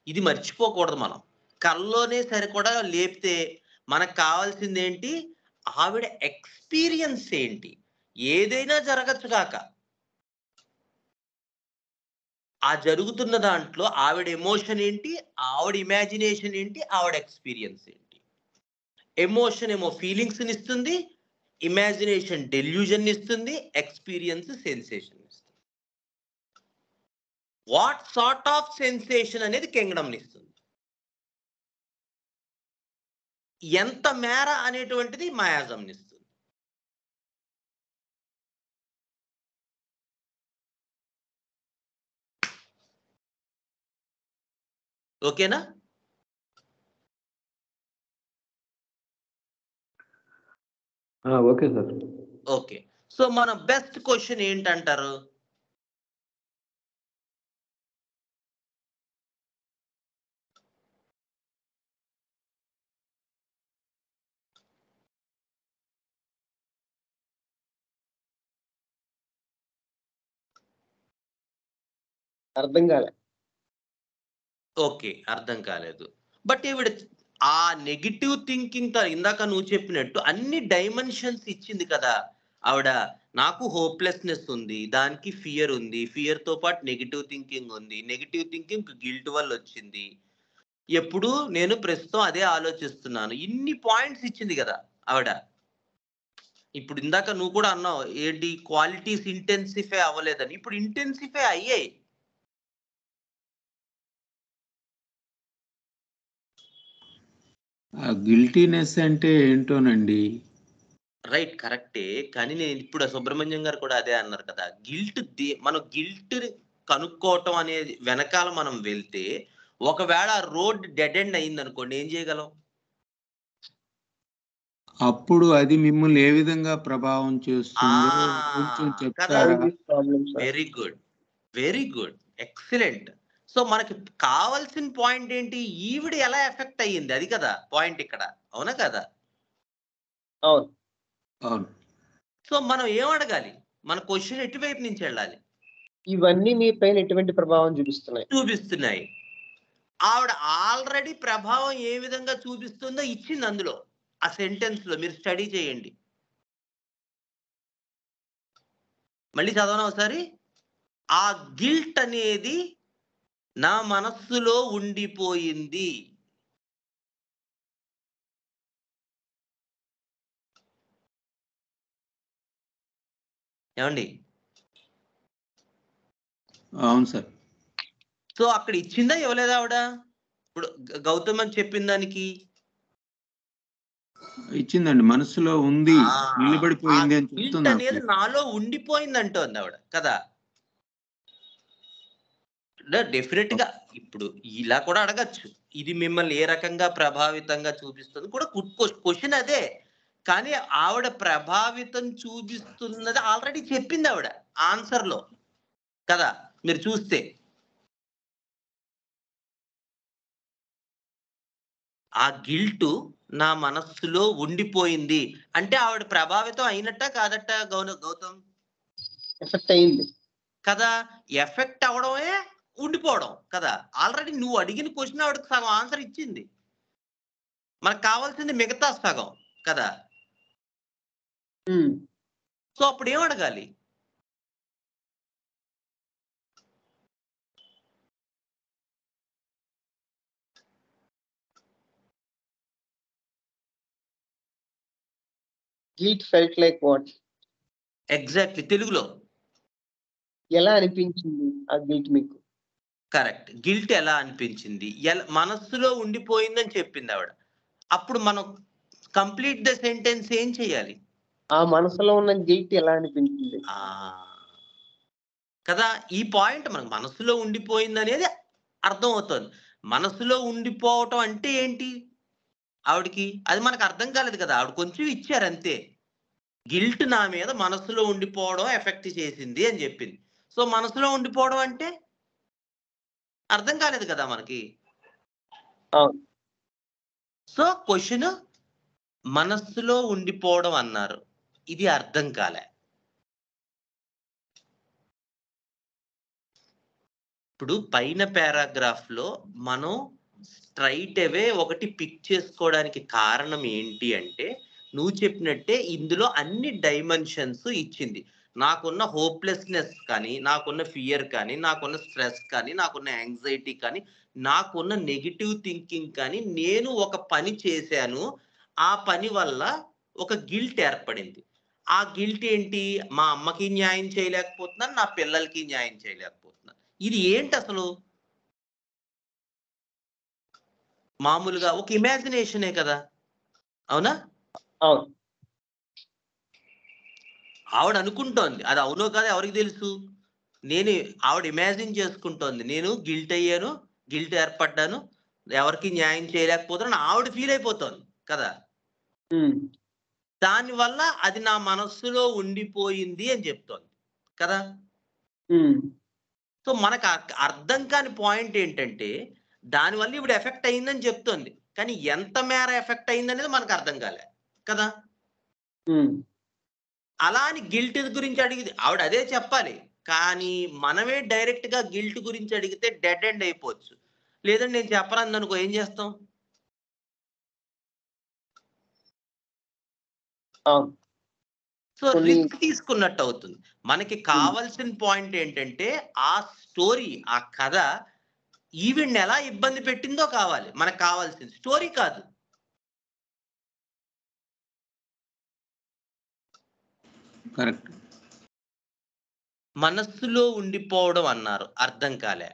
ఇది మర్చిపోకూడదు మనం. కల్లోనే సరే కూడా లేపితే మనకు కావాల్సింది ఏంటి? ఆవిడ ఎక్స్పీరియన్స్ ఏంటి? ఏదైనా జరగచ్చు కాక ఆ జరుగుతున్న దాంట్లో ఆవిడ ఎమోషన్ ఏంటి, ఆవిడ ఇమాజినేషన్ ఏంటి, ఆవిడ ఎక్స్పీరియన్స్ ఏంటి. ఎమోషన్ ఏమో ఫీలింగ్స్ ఇస్తుంది, ఇమాజినేషన్ డెల్యూజన్ ఇస్తుంది, ఎక్స్పీరియన్స్ సెన్సేషన్ ఇస్తుంది. వాట్ సార్ట్ ఆఫ్ సెన్సేషన్ అనేది కింగ్డమ్ ఇస్తుంది. ఎంత మేర అనేటువంటిది మాయాజం ఇస్తుంది. ఓకేనా? Okay sir. ఓకే. సో మన బెస్ట్ క్వశ్చన్ ఏంటంటారు? అర్థం కాలే. ఓకే, అర్థం కాలేదు. బట్ ఈవిడ ఆ నెగిటివ్ థింకింగ్ తో ఇందాక నువ్వు చెప్పినట్టు అన్ని డైమెన్షన్స్ ఇచ్చింది కదా ఆవిడ. నాకు హోప్లెస్నెస్ ఉంది, దానికి ఫియర్ ఉంది, ఫియర్ తో పాటు నెగిటివ్ థింకింగ్ ఉంది, నెగిటివ్ థింకింగ్ గిల్ట్ వల్ల వచ్చింది, ఎప్పుడు నేను ప్రస్తుతం అదే ఆలోచిస్తున్నాను, ఇన్ని పాయింట్స్ ఇచ్చింది కదా ఆవిడ. ఇప్పుడు ఇందాక నువ్వు కూడా అన్నావు ఏంటి, క్వాలిటీస్ ఇంటెన్సిఫై అవ్వలేదని. ఇప్పుడు ఇంటెన్సిఫై అయ్యాయి. గిల్టీనెస్ అంటే ఏంటోనండి. రైట్, కరెక్టే. కానీ నేను ఇప్పుడు సుబ్రహ్మణ్యం గారు కూడా అదే అన్నారు కదా, గిల్ట్ మనం గిల్ట్ కనుక్కోవటం అనేది వెనకాల మనం వెళ్తే ఒకవేళ రోడ్ డెడ్ ఎండ్ అయింది అనుకోండి, ఏం చేయగలం? అప్పుడు అది మిమ్మల్ని ఏ విధంగా ప్రభావం చేస్తుందో కొంచెం చెప్తారా? Very good, very good, excellent. So మనకి కావాల్సిన పాయింట్ ఏంటి? ఈవిడ ఎలా ఎఫెక్ట్ అయ్యింది, అది కదా పాయింట్ ఇక్కడ. అవునా కదా? అవును. అవును. సో మనం ఏం అడగాలి? మన క్వశ్చన్ ఎటువైపు నుంచి వెళ్ళాలి? ఇవన్నీ మీ పైన ఎటువంటి ప్రభావం చూపిస్తున్నాయి. ఆవిడ ఆల్రెడీ ప్రభావం ఏ విధంగా చూపిస్తుందో ఇచ్చింది అందులో, ఆ సెంటెన్స్ లో. మీరు స్టడీ చేయండి. మళ్ళీ చదవనా ఒకసారి? ఆ గిల్ట్ అనేది నా మనస్సులో ఉండిపోయింది. ఏమండి? అవును సార్. సో అక్కడ ఇచ్చిందా ఇవ్వలేదా ఆవిడ? ఇప్పుడు గౌతమ్ అని చెప్పిన దానికి ఇచ్చిందండి, మనసులో ఉంది, నిలబడిపోయింది అని చెప్తుంది. అనేది నాలో ఉండిపోయింది అంటోంది ఆవిడ కదా. డెఫినెట్ గా ఇప్పుడు ఇలా కూడా అడగచ్చు, ఇది మిమ్మల్ని ఏ రకంగా ప్రభావితంగా చూపిస్తుంది కూడా క్వశ్చన్ అదే. కానీ ఆవిడ ప్రభావితం చూపిస్తున్నది ఆల్రెడీ చెప్పింది ఆవిడ ఆన్సర్ లో కదా. మీరు చూస్తే ఆ గిల్ట్ నా మనస్సులో ఉండిపోయింది అంటే ఆవిడ ప్రభావితం అయినట్ట కాదట గౌతమ్? ఎఫెక్ట్ అయింది కదా, ఎఫెక్ట్ అవడమే ఉండిపోవడం కదా. ఆల్రెడీ నువ్వు అడిగిన క్వశ్చన్ ఆవిడకి సగం ఆన్సర్ ఇచ్చింది, మనకు కావాల్సింది మిగతా సగం కదా. సో అప్పుడు ఏం అడగాలి? Guilt felt like what? Exactly, తెలుగులో ఎలా అనిపించింది ఆ గిల్ట్ మీకు? కరెక్ట్, గిల్ట్ ఎలా అనిపించింది, మనస్సులో ఉండిపోయిందని చెప్పింది ఆవిడ. అప్పుడు మనం కంప్లీట్ ద సెంటెన్స్ ఏం చేయాలి? ఆ మనసులో ఉన్న గిల్ట్ ఎలా అనిపించింది కదా. ఈ పాయింట్ మనకు మనసులో ఉండిపోయింది అనేది అర్థం అవుతుంది. మనసులో ఉండిపోవటం అంటే ఏంటి ఆవిడకి అది మనకు అర్థం కాలేదు కదా. ఆవిడ కొంచెం ఇచ్చారు అంతే, గిల్ట్ నా మీద మనసులో ఉండిపోవడం ఎఫెక్ట్ చేసింది అని చెప్పింది. సో మనసులో ఉండిపోవడం అంటే అర్థం కాలేదు కదా మనకి. సో క్వశ్చన్ మనస్సులో ఉండిపోవడం అన్నారు, ఇది అర్థం కాలే. ఇప్పుడు పైన పారాగ్రాఫ్ లో మనం స్ట్రైట్ అవే ఒకటి పిక్ చేసుకోవడానికి కారణం ఏంటి అంటే, నువ్వు చెప్పినట్టే ఇందులో అన్ని డైమెన్షన్స్ ఇచ్చింది. నాకున్న హోప్లెస్నెస్ కానీ, నాకున్న ఫియర్ కానీ, నాకున్న స్ట్రెస్ కానీ, నాకున్న యాంగ్జైటీ కానీ, నాకున్న నెగిటివ్ థింకింగ్ కానీ, నేను ఒక పని చేశాను, ఆ పని వల్ల ఒక గిల్ట్ ఏర్పడింది. ఆ గిల్ట్ ఏంటి? మా అమ్మకి న్యాయం చేయలేకపోతున్నాను, నా పిల్లలకి న్యాయం చేయలేకపోతున్నాను. ఇది ఏంటి అసలు? మామూలుగా ఒక ఇమాజినేషనే కదా, అవునా? ఆవిడ అనుకుంటోంది, అది అవునో కాదో ఎవరికి తెలుసు. ఆవిడ ఇమాజిన్ చేసుకుంటోంది, నేను గిల్ట్ అయ్యాను, గిల్ట్ ఏర్పడ్డాను, ఎవరికి న్యాయం చేయలేకపోతున్నాను ఆవిడ ఫీల్ అయిపోతోంది కదా. దానివల్ల అది నా మనస్సులో ఉండిపోయింది అని చెప్తోంది కదా. సో మనకు అర్థం కాని పాయింట్ ఏంటంటే, దానివల్ల ఇప్పుడు ఎఫెక్ట్ అయిందని చెప్తోంది, కానీ ఎంత మేర ఎఫెక్ట్ అయిందనేది మనకు అర్థం కాలే కదా. అలా అని గిల్ట్ గురించి అడిగింది ఆవిడ, అదే చెప్పాలి. కానీ మనమే డైరెక్ట్ గా గిల్ట్ గురించి అడిగితే డెడ్ ఎండ్ అయిపోవచ్చు. లేదంటే నేను చెప్పను అనుకో, ఏం చేస్తాం? సో రిస్క్ తీసుకున్నట్టు అవుతుంది. మనకి కావాల్సిన పాయింట్ ఏంటంటే, ఆ స్టోరీ, ఆ కథ ఈవిడ్ని ఎలా ఇబ్బంది పెట్టిందో కావాలి. మనకు కావాల్సింది స్టోరీ కాదు. కరెక్ట్. మనస్సులో ఉండిపోవడం అన్నారు, అర్థం కాలే.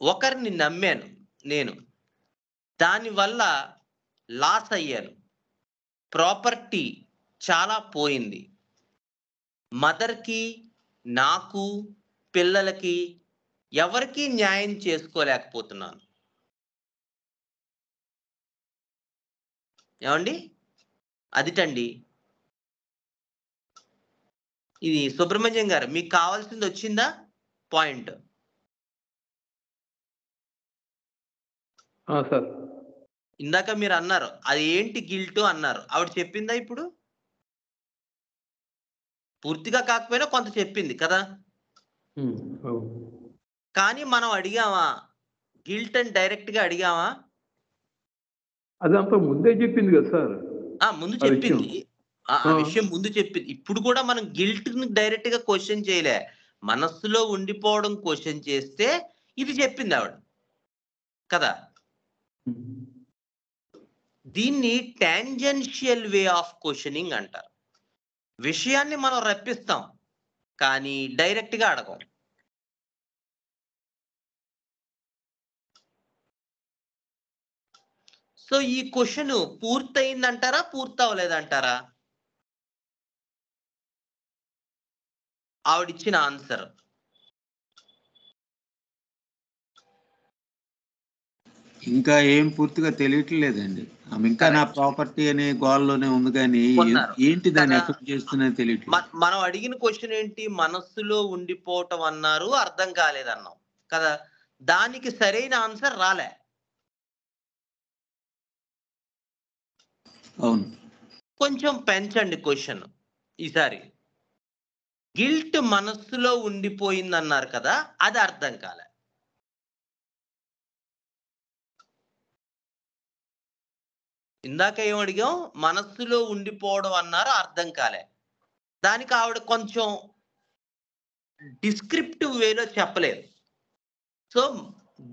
ఒకరిని నమ్మాను నేను, దానివల్ల లాస్ అయ్యాను, ప్రాపర్టీ చాలా పోయింది, మదర్కి, నాకు, పిల్లలకి ఎవరికి న్యాయం చేసుకోలేకపోతున్నాను. ఏమండి? అదిటండి. ఇది సుబ్రహ్మణ్యం గారు, మీకు కావాల్సింది వచ్చిందా పాయింట్? సార్, ఇందాక మీరు అన్నారు అది ఏంటి గిల్ట్ అన్నారు, ఆవిడ చెప్పిందా? ఇప్పుడు పూర్తిగా కాకపోయినా కొంత చెప్పింది కదా. కానీ మనం అడిగామా గిల్ట్ అని? డైరెక్ట్ గా అడిగామా? అదంతా ముందే చెప్పింది కదా సార్. ముందు చెప్పింది, ఆ విషయం ముందు చెప్పింది. ఇప్పుడు కూడా మనం గిల్ట్ ని డైరెక్ట్ గా క్వశ్చన్ చేయలే, మనస్సులో ఉండిపోవడం క్వశ్చన్ చేస్తే ఇది చెప్పింది ఆవిడ కదా. దీన్ని టాంజెన్షియల్ వే ఆఫ్ క్వశ్చనింగ్ అంటారు. విషయాన్ని మనం రప్పిస్తాం కానీ డైరెక్ట్ గా అడగం. సో ఈ క్వశ్చన్ పూర్తయిందంటారా, పూర్తవలేదంటారా? ఆవిడిచ్చిన ఆన్సర్ ఇంకా ఏం పూర్తిగా తెలియట్లేదండి. ఆమె ఇంకా నా ప్రాపర్టీ అనే గోల్లోనే ఉంది, కానీ ఏంటి దాన్ని ఎఫెక్ట్ చేస్తున్నా తెలియట్లేదు. మనం అడిగిన క్వశ్చన్ ఏంటి? మనస్సులో ఉండిపోవటం అన్నారు, అర్థం కాలేదన్నాం కదా. దానికి సరైన ఆన్సర్ రాలే. అవును. కొంచెం పెంచండి క్వశ్చన్ ఈసారి. గిల్ట్ మనస్సులో ఉండిపోయిందన్నారు కదా, అది అర్థం కాలే. ఇందాక ఏం అడిగాం, మనస్సులో ఉండిపోవడం అన్నారు, అర్థం కాలే. దానికి ఆవిడ కొంచెం డిస్క్రిప్టివ్ వేలో చెప్పలేదు. సో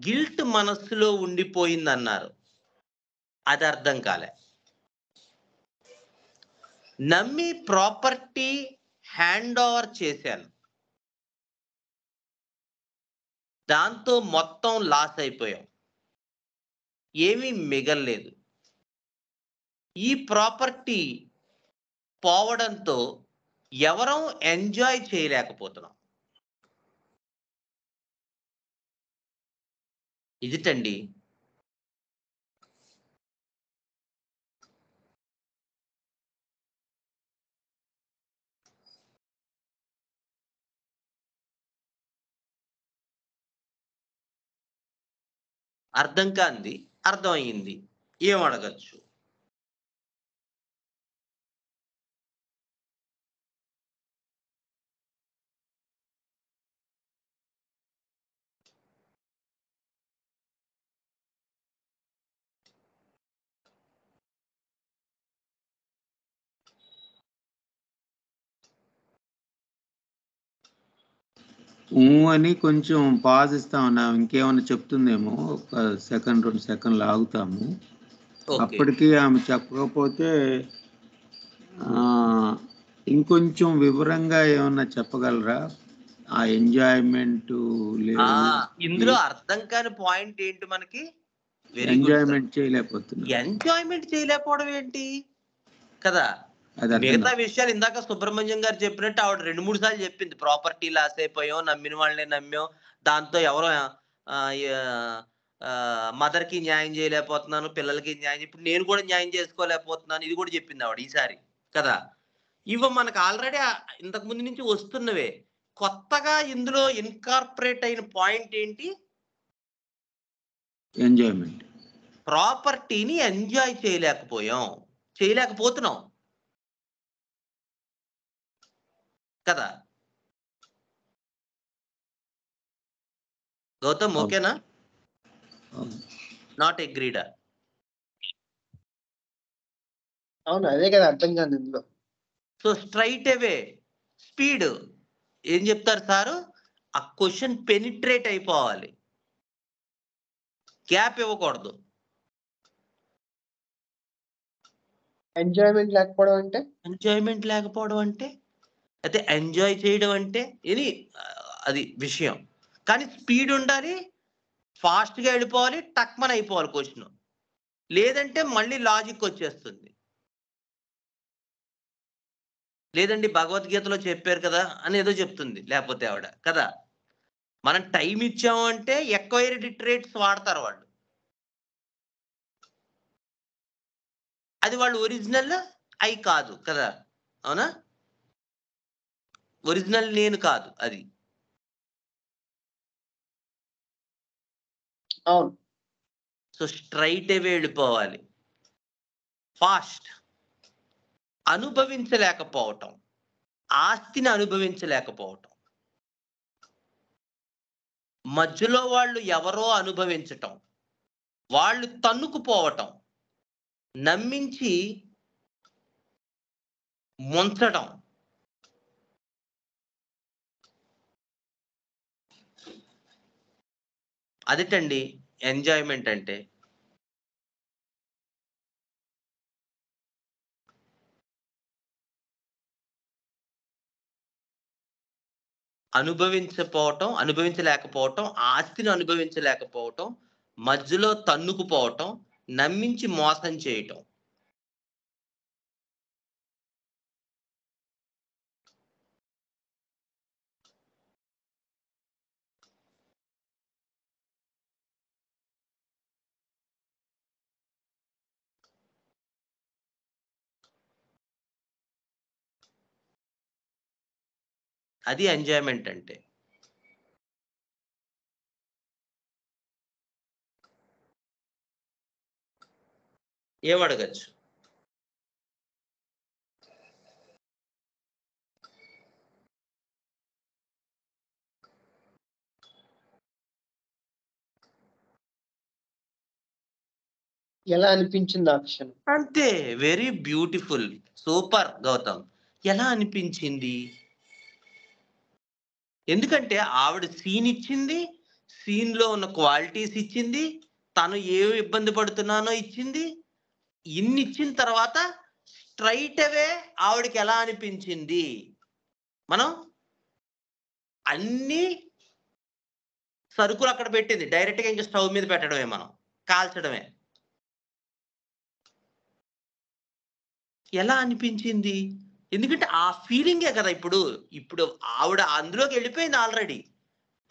గిల్ట్ మనస్సులో ఉండిపోయిందన్నారు, అది అర్థం కాలే. నమ్మి ప్రాపర్టీ హ్యాండ్ ఓవర్ చేశాను, దాంతో మొత్తం లాస్ అయిపోయాం, ఏమీ మిగల్లేదు. ఈ ప్రాపర్టీ పోవడంతో ఎవరం ఎంజాయ్ చేయలేకపోతున్నాం. ఇదిటండి. అర్థం కాంది అర్థమయ్యింది, ఏం అడగచ్చు? అని కొంచెం పాజ్ ఇస్తా ఉన్నాం, ఇంకేమైనా చెప్తుందేమో. ఒక సెకండ్ 2 సెకండ్లు ఆగుతాము. ఓకే. అప్పటికి ఆమె చెప్పకపోతే ఇంకొంచెం వివరంగా ఏమన్నా చెప్పగలరా? ఆ ఎంజాయ్మెంట్ లేదు, ఇందులో అర్థం కాని పాయింట్ ఏంటి మనకి? Very good. ఎంజాయ్మెంట్ చేయలేకపోతున్నా. ఎంజాయ్మెంట్ చేయలేకపోవడం ఏంటి కదా? అది అర్థం మిగతా కాదు. విషయాలు ఇందాక సుబ్రహ్మణ్యం గారు చెప్పినట్టు ఆవిడ 2-3 సార్లు చెప్పింది. ప్రాపర్టీ లాస్ అయిపోయాం, నమ్మిన వాళ్ళని నమ్మాం, దాంతో ఎవరో మదర్ కి న్యాయం చేయలేకపోతున్నాను, పిల్లలకి న్యాయం, ఇప్పుడు నేను కూడా న్యాయం చేసుకోలేకపోతున్నాను, ఇది కూడా చెప్పింది ఆవిడ ఈసారి కదా. ఇవి మనకు ఆల్రెడీ ఇంతకు ముందు నుంచి వస్తున్నవే. కొత్తగా ఇందులో ఇన్కార్పొరేట్ అయిన పాయింట్ ఏంటి? ఎంజాయ్మెంట్. ప్రాపర్టీని ఎంజాయ్ చేయలేకపోతున్నాం కదా. గౌతమ్ ఓకేనా? నాట్ అగ్రీడా? అవును, అదే కదా అర్థం కాదు ఇందులో. సో స్ట్రైట్ అవే స్పీడ్ ఏం చెప్తారు సారు? ఆ క్వశ్చన్ పెనిట్రేట్ అయిపోవాలి, గ్యాప్ ఇవ్వకూడదు. ఎంజాయ్మెంట్ లేకపోవడం అంటే ఎంజాయ్మెంట్ లేకపోవడం అంటే అయితే ఎంజాయ్ చేయడం అంటే ఇది అది విషయం. కానీ స్పీడ్ ఉండాలి, ఫాస్ట్గా వెళ్ళిపోవాలి, టక్మన్ అయిపోవాలి క్వశ్చన్. లేదంటే మళ్ళీ లాజిక్ వచ్చేస్తుంది. లేదండి భగవద్గీతలో చెప్పారు కదా అని ఏదో చెప్తుంది లేకపోతే ఆవిడ కదా. మనం టైం ఇచ్చాము అంటే ఎక్వైర్డ్ ట్రేట్స్ వాడతారు వాళ్ళు, అది వాళ్ళు ఒరిజినల్ అయి కాదు కదా. అవునా? ఒరిజినల్ నేను కాదు అది. అవును. సో స్ట్రైట్ అవే వెళ్ళిపోవాలి, ఫాస్ట్. అనుభవించలేకపోవటం, ఆస్తిని అనుభవించలేకపోవటం, మధ్యలో వాళ్ళు ఎవరో అనుభవించటం, వాళ్ళు తన్నుకుపోవటం, నమ్మించి ముంచడం, అదేటండి ఎంజాయ్మెంట్ అంటే. అనుభవించలేకపోవటం, ఆస్తిని అనుభవించలేకపోవటం, మధ్యలో తన్నుకుపోవటం, నమ్మించి మోసం చేయటం. అది ఎంజాయ్మెంట్ అంటే. ఏమడగచ్చు? ఎలా అనిపించింది ఆ క్షణం? అంతే. Very beautiful. సూపర్ గౌతమ్. ఎలా అనిపించింది? ఎందుకంటే ఆవిడ సీన్ ఇచ్చింది. సీన్‌లో ఉన్న క్వాలిటీస్ ఇచ్చింది. తను ఏమి ఇబ్బంది పడుతున్నానో ఇచ్చింది. ఇన్ని ఇచ్చిన తర్వాత స్ట్రెయిట్ అవే ఆవిడకి ఎలా అనిపించింది? మనం అన్ని సరుకులు అక్కడ పెట్టింది. డైరెక్ట్‌గా ఇంక స్టవ్ మీద పెట్టడమే మనం. కాల్చడమే. ఎలా అనిపించింది? ఎందుకంటే ఆ ఫీలింగే కదా ఇప్పుడు. ఇప్పుడు ఆవిడ అందులోకి వెళ్ళిపోయింది ఆల్రెడీ.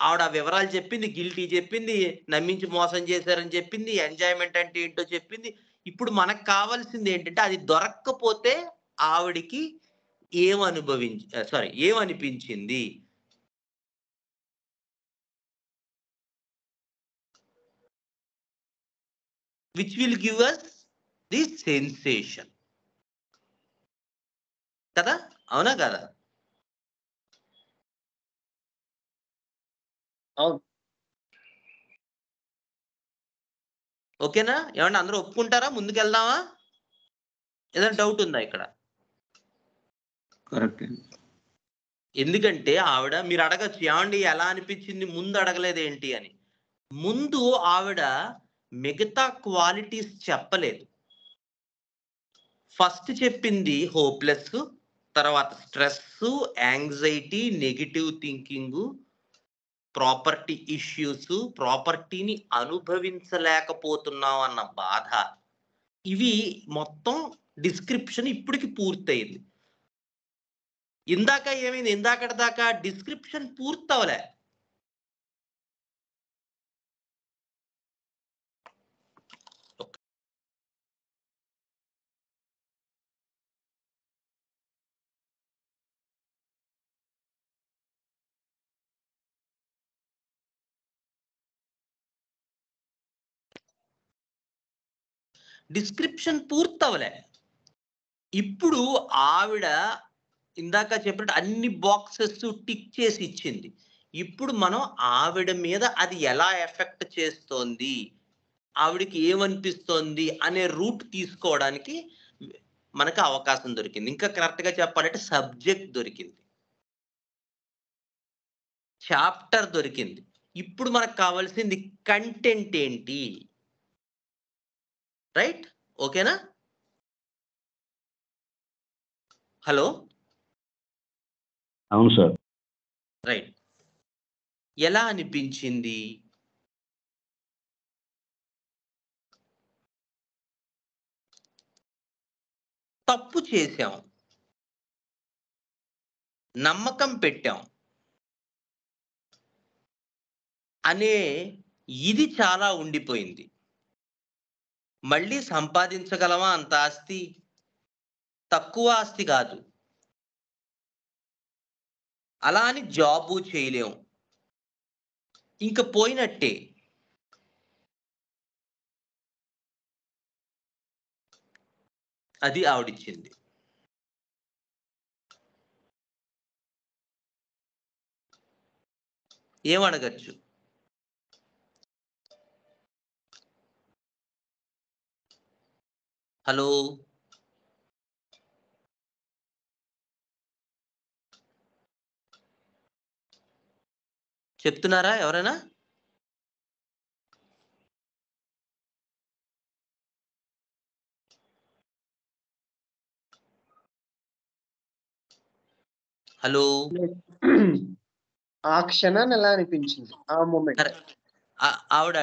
ఆవిడ ఆ వివరాలు చెప్పింది. గిల్టీ చెప్పింది. నమ్మించి మోసం చేశారని చెప్పింది. ఎంజాయ్‌మెంట్ అంటే ఏంటో చెప్పింది. ఇప్పుడు మనకు కావాల్సింది ఏంటంటే అది దొరక్కపోతే ఆవిడకి ఏమనిపించింది? Which will give us the sensation. కదా? అవునా కాదా? అవును. ఓకేనా? ఏమండి అందరూ ఒప్పుకుంటారా? ముందుకెళ్దామా? ఏదైనా డౌట్ ఉందా ఇక్కడ? కరెక్ట్ అండి. ఎందుకంటే ఆవిడ మీరు అడగొచ్చు ఏమండి ఎలా అనిపించింది ముందు అడగలేదేంటి అని. ముందు ఆవిడ మిగతా క్వాలిటీస్ చెప్పలేదు. ఫస్ట్ చెప్పింది హోప్‌లెస్, తర్వాత stress, anxiety, negative thinking, property issues, ప్రాపర్టీని అనుభవించలేకపోతున్నాం అన్న బాధ. ఇవి మొత్తం డిస్క్రిప్షన్ ఇప్పటికి పూర్తయింది. ఇందాక ఏమైంది? ఇందాకటి దాకా డిస్క్రిప్షన్ పూర్తవలే. డిస్క్రిప్షన్ పూర్తవలే. ఇప్పుడు ఆవిడ ఇందాక చెప్పినట్టు అన్ని బాక్సెస్ టిక్ చేసి ఇచ్చింది. ఇప్పుడు మనం ఆవిడ మీద అది ఎలా ఎఫెక్ట్ చేస్తోంది? ఆవిడకి ఏమనిపిస్తోంది? అనే రూట్ తీసుకోవడానికి మనకు అవకాశం దొరికింది. ఇంకా కరెక్ట్‌గా చెప్పాలంటే సబ్జెక్ట్ దొరికింది. చాప్టర్ దొరికింది. ఇప్పుడు మనకు కావాల్సింది కంటెంట్ ఏంటి? రైట్? ఓకేనా? హలో? అవును సార్. రైట్. ఎలా అనిపించింది? తప్పు చేశాం. నమ్మకం పెట్టాం. అనే ఇది చాలా ఉండిపోయింది. మళ్ళీ సంపాదించగలమా అంత ఆస్తి? తక్కువ ఆస్తి కాదు. అలా అని జాబు చేయలేం. ఇంక పోయినట్టే. అది ఆవిడిచ్చింది. ఏమడగచ్చు? హలో? చెప్తున్నారా ఎవరైనా? హలో? ఆ క్షణాన్ని ఎలా అనిపించింది? ఆ మూమెంట్. కరెక్ట్. ఆవిడ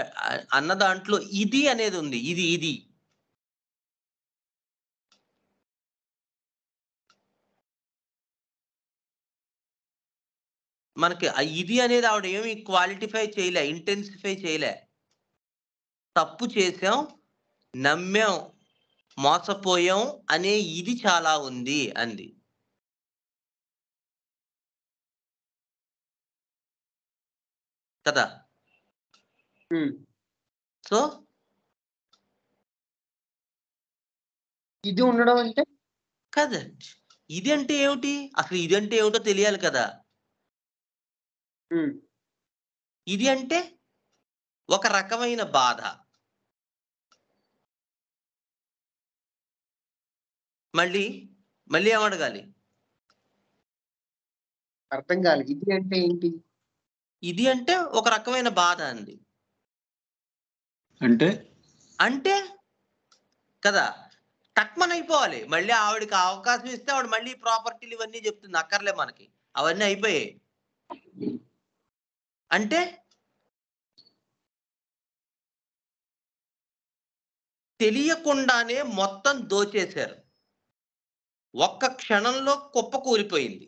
అన్న దాంట్లో ఇది అనేది ఉంది. ఇది. మనకి ఇది అనేది ఆవిడ ఏమి క్వాలిటిఫై చేయలే. ఇంటెన్సిఫై చేయలే. తప్పు చేశాం, నమ్మాం, మోసపోయాం అనే ఇది చాలా ఉంది అంది. కదా? సో ఇది ఉండడం అంటే? కదండి. ఇది అంటే ఏమిటి? అసలు ఇది అంటే ఏమిటో తెలియాలి కదా! ఇది అంటే ఒక రకమైన బాధ. మళ్ళీ మళ్ళీ ఏమడగాలి? అర్థం కాలేదు. ఇది అంటే ఏంటి? ఇది అంటే ఒక రకమైన బాధ అండి. అంటే అంటే కదా, టక్మన్ అయిపోవాలి. మళ్ళీ ఆవిడకి అవకాశం ఇస్తే ఆవిడ మళ్ళీ ప్రాపర్టీలు ఇవన్నీ చెప్తుంది, అక్కర్లే మనకి, అవన్నీ అయిపోయాయి. అంటే తెలియకుండానే మొత్తం దోచేశారు. ఒక్క క్షణంలో కుప్ప కూలిపోయింది.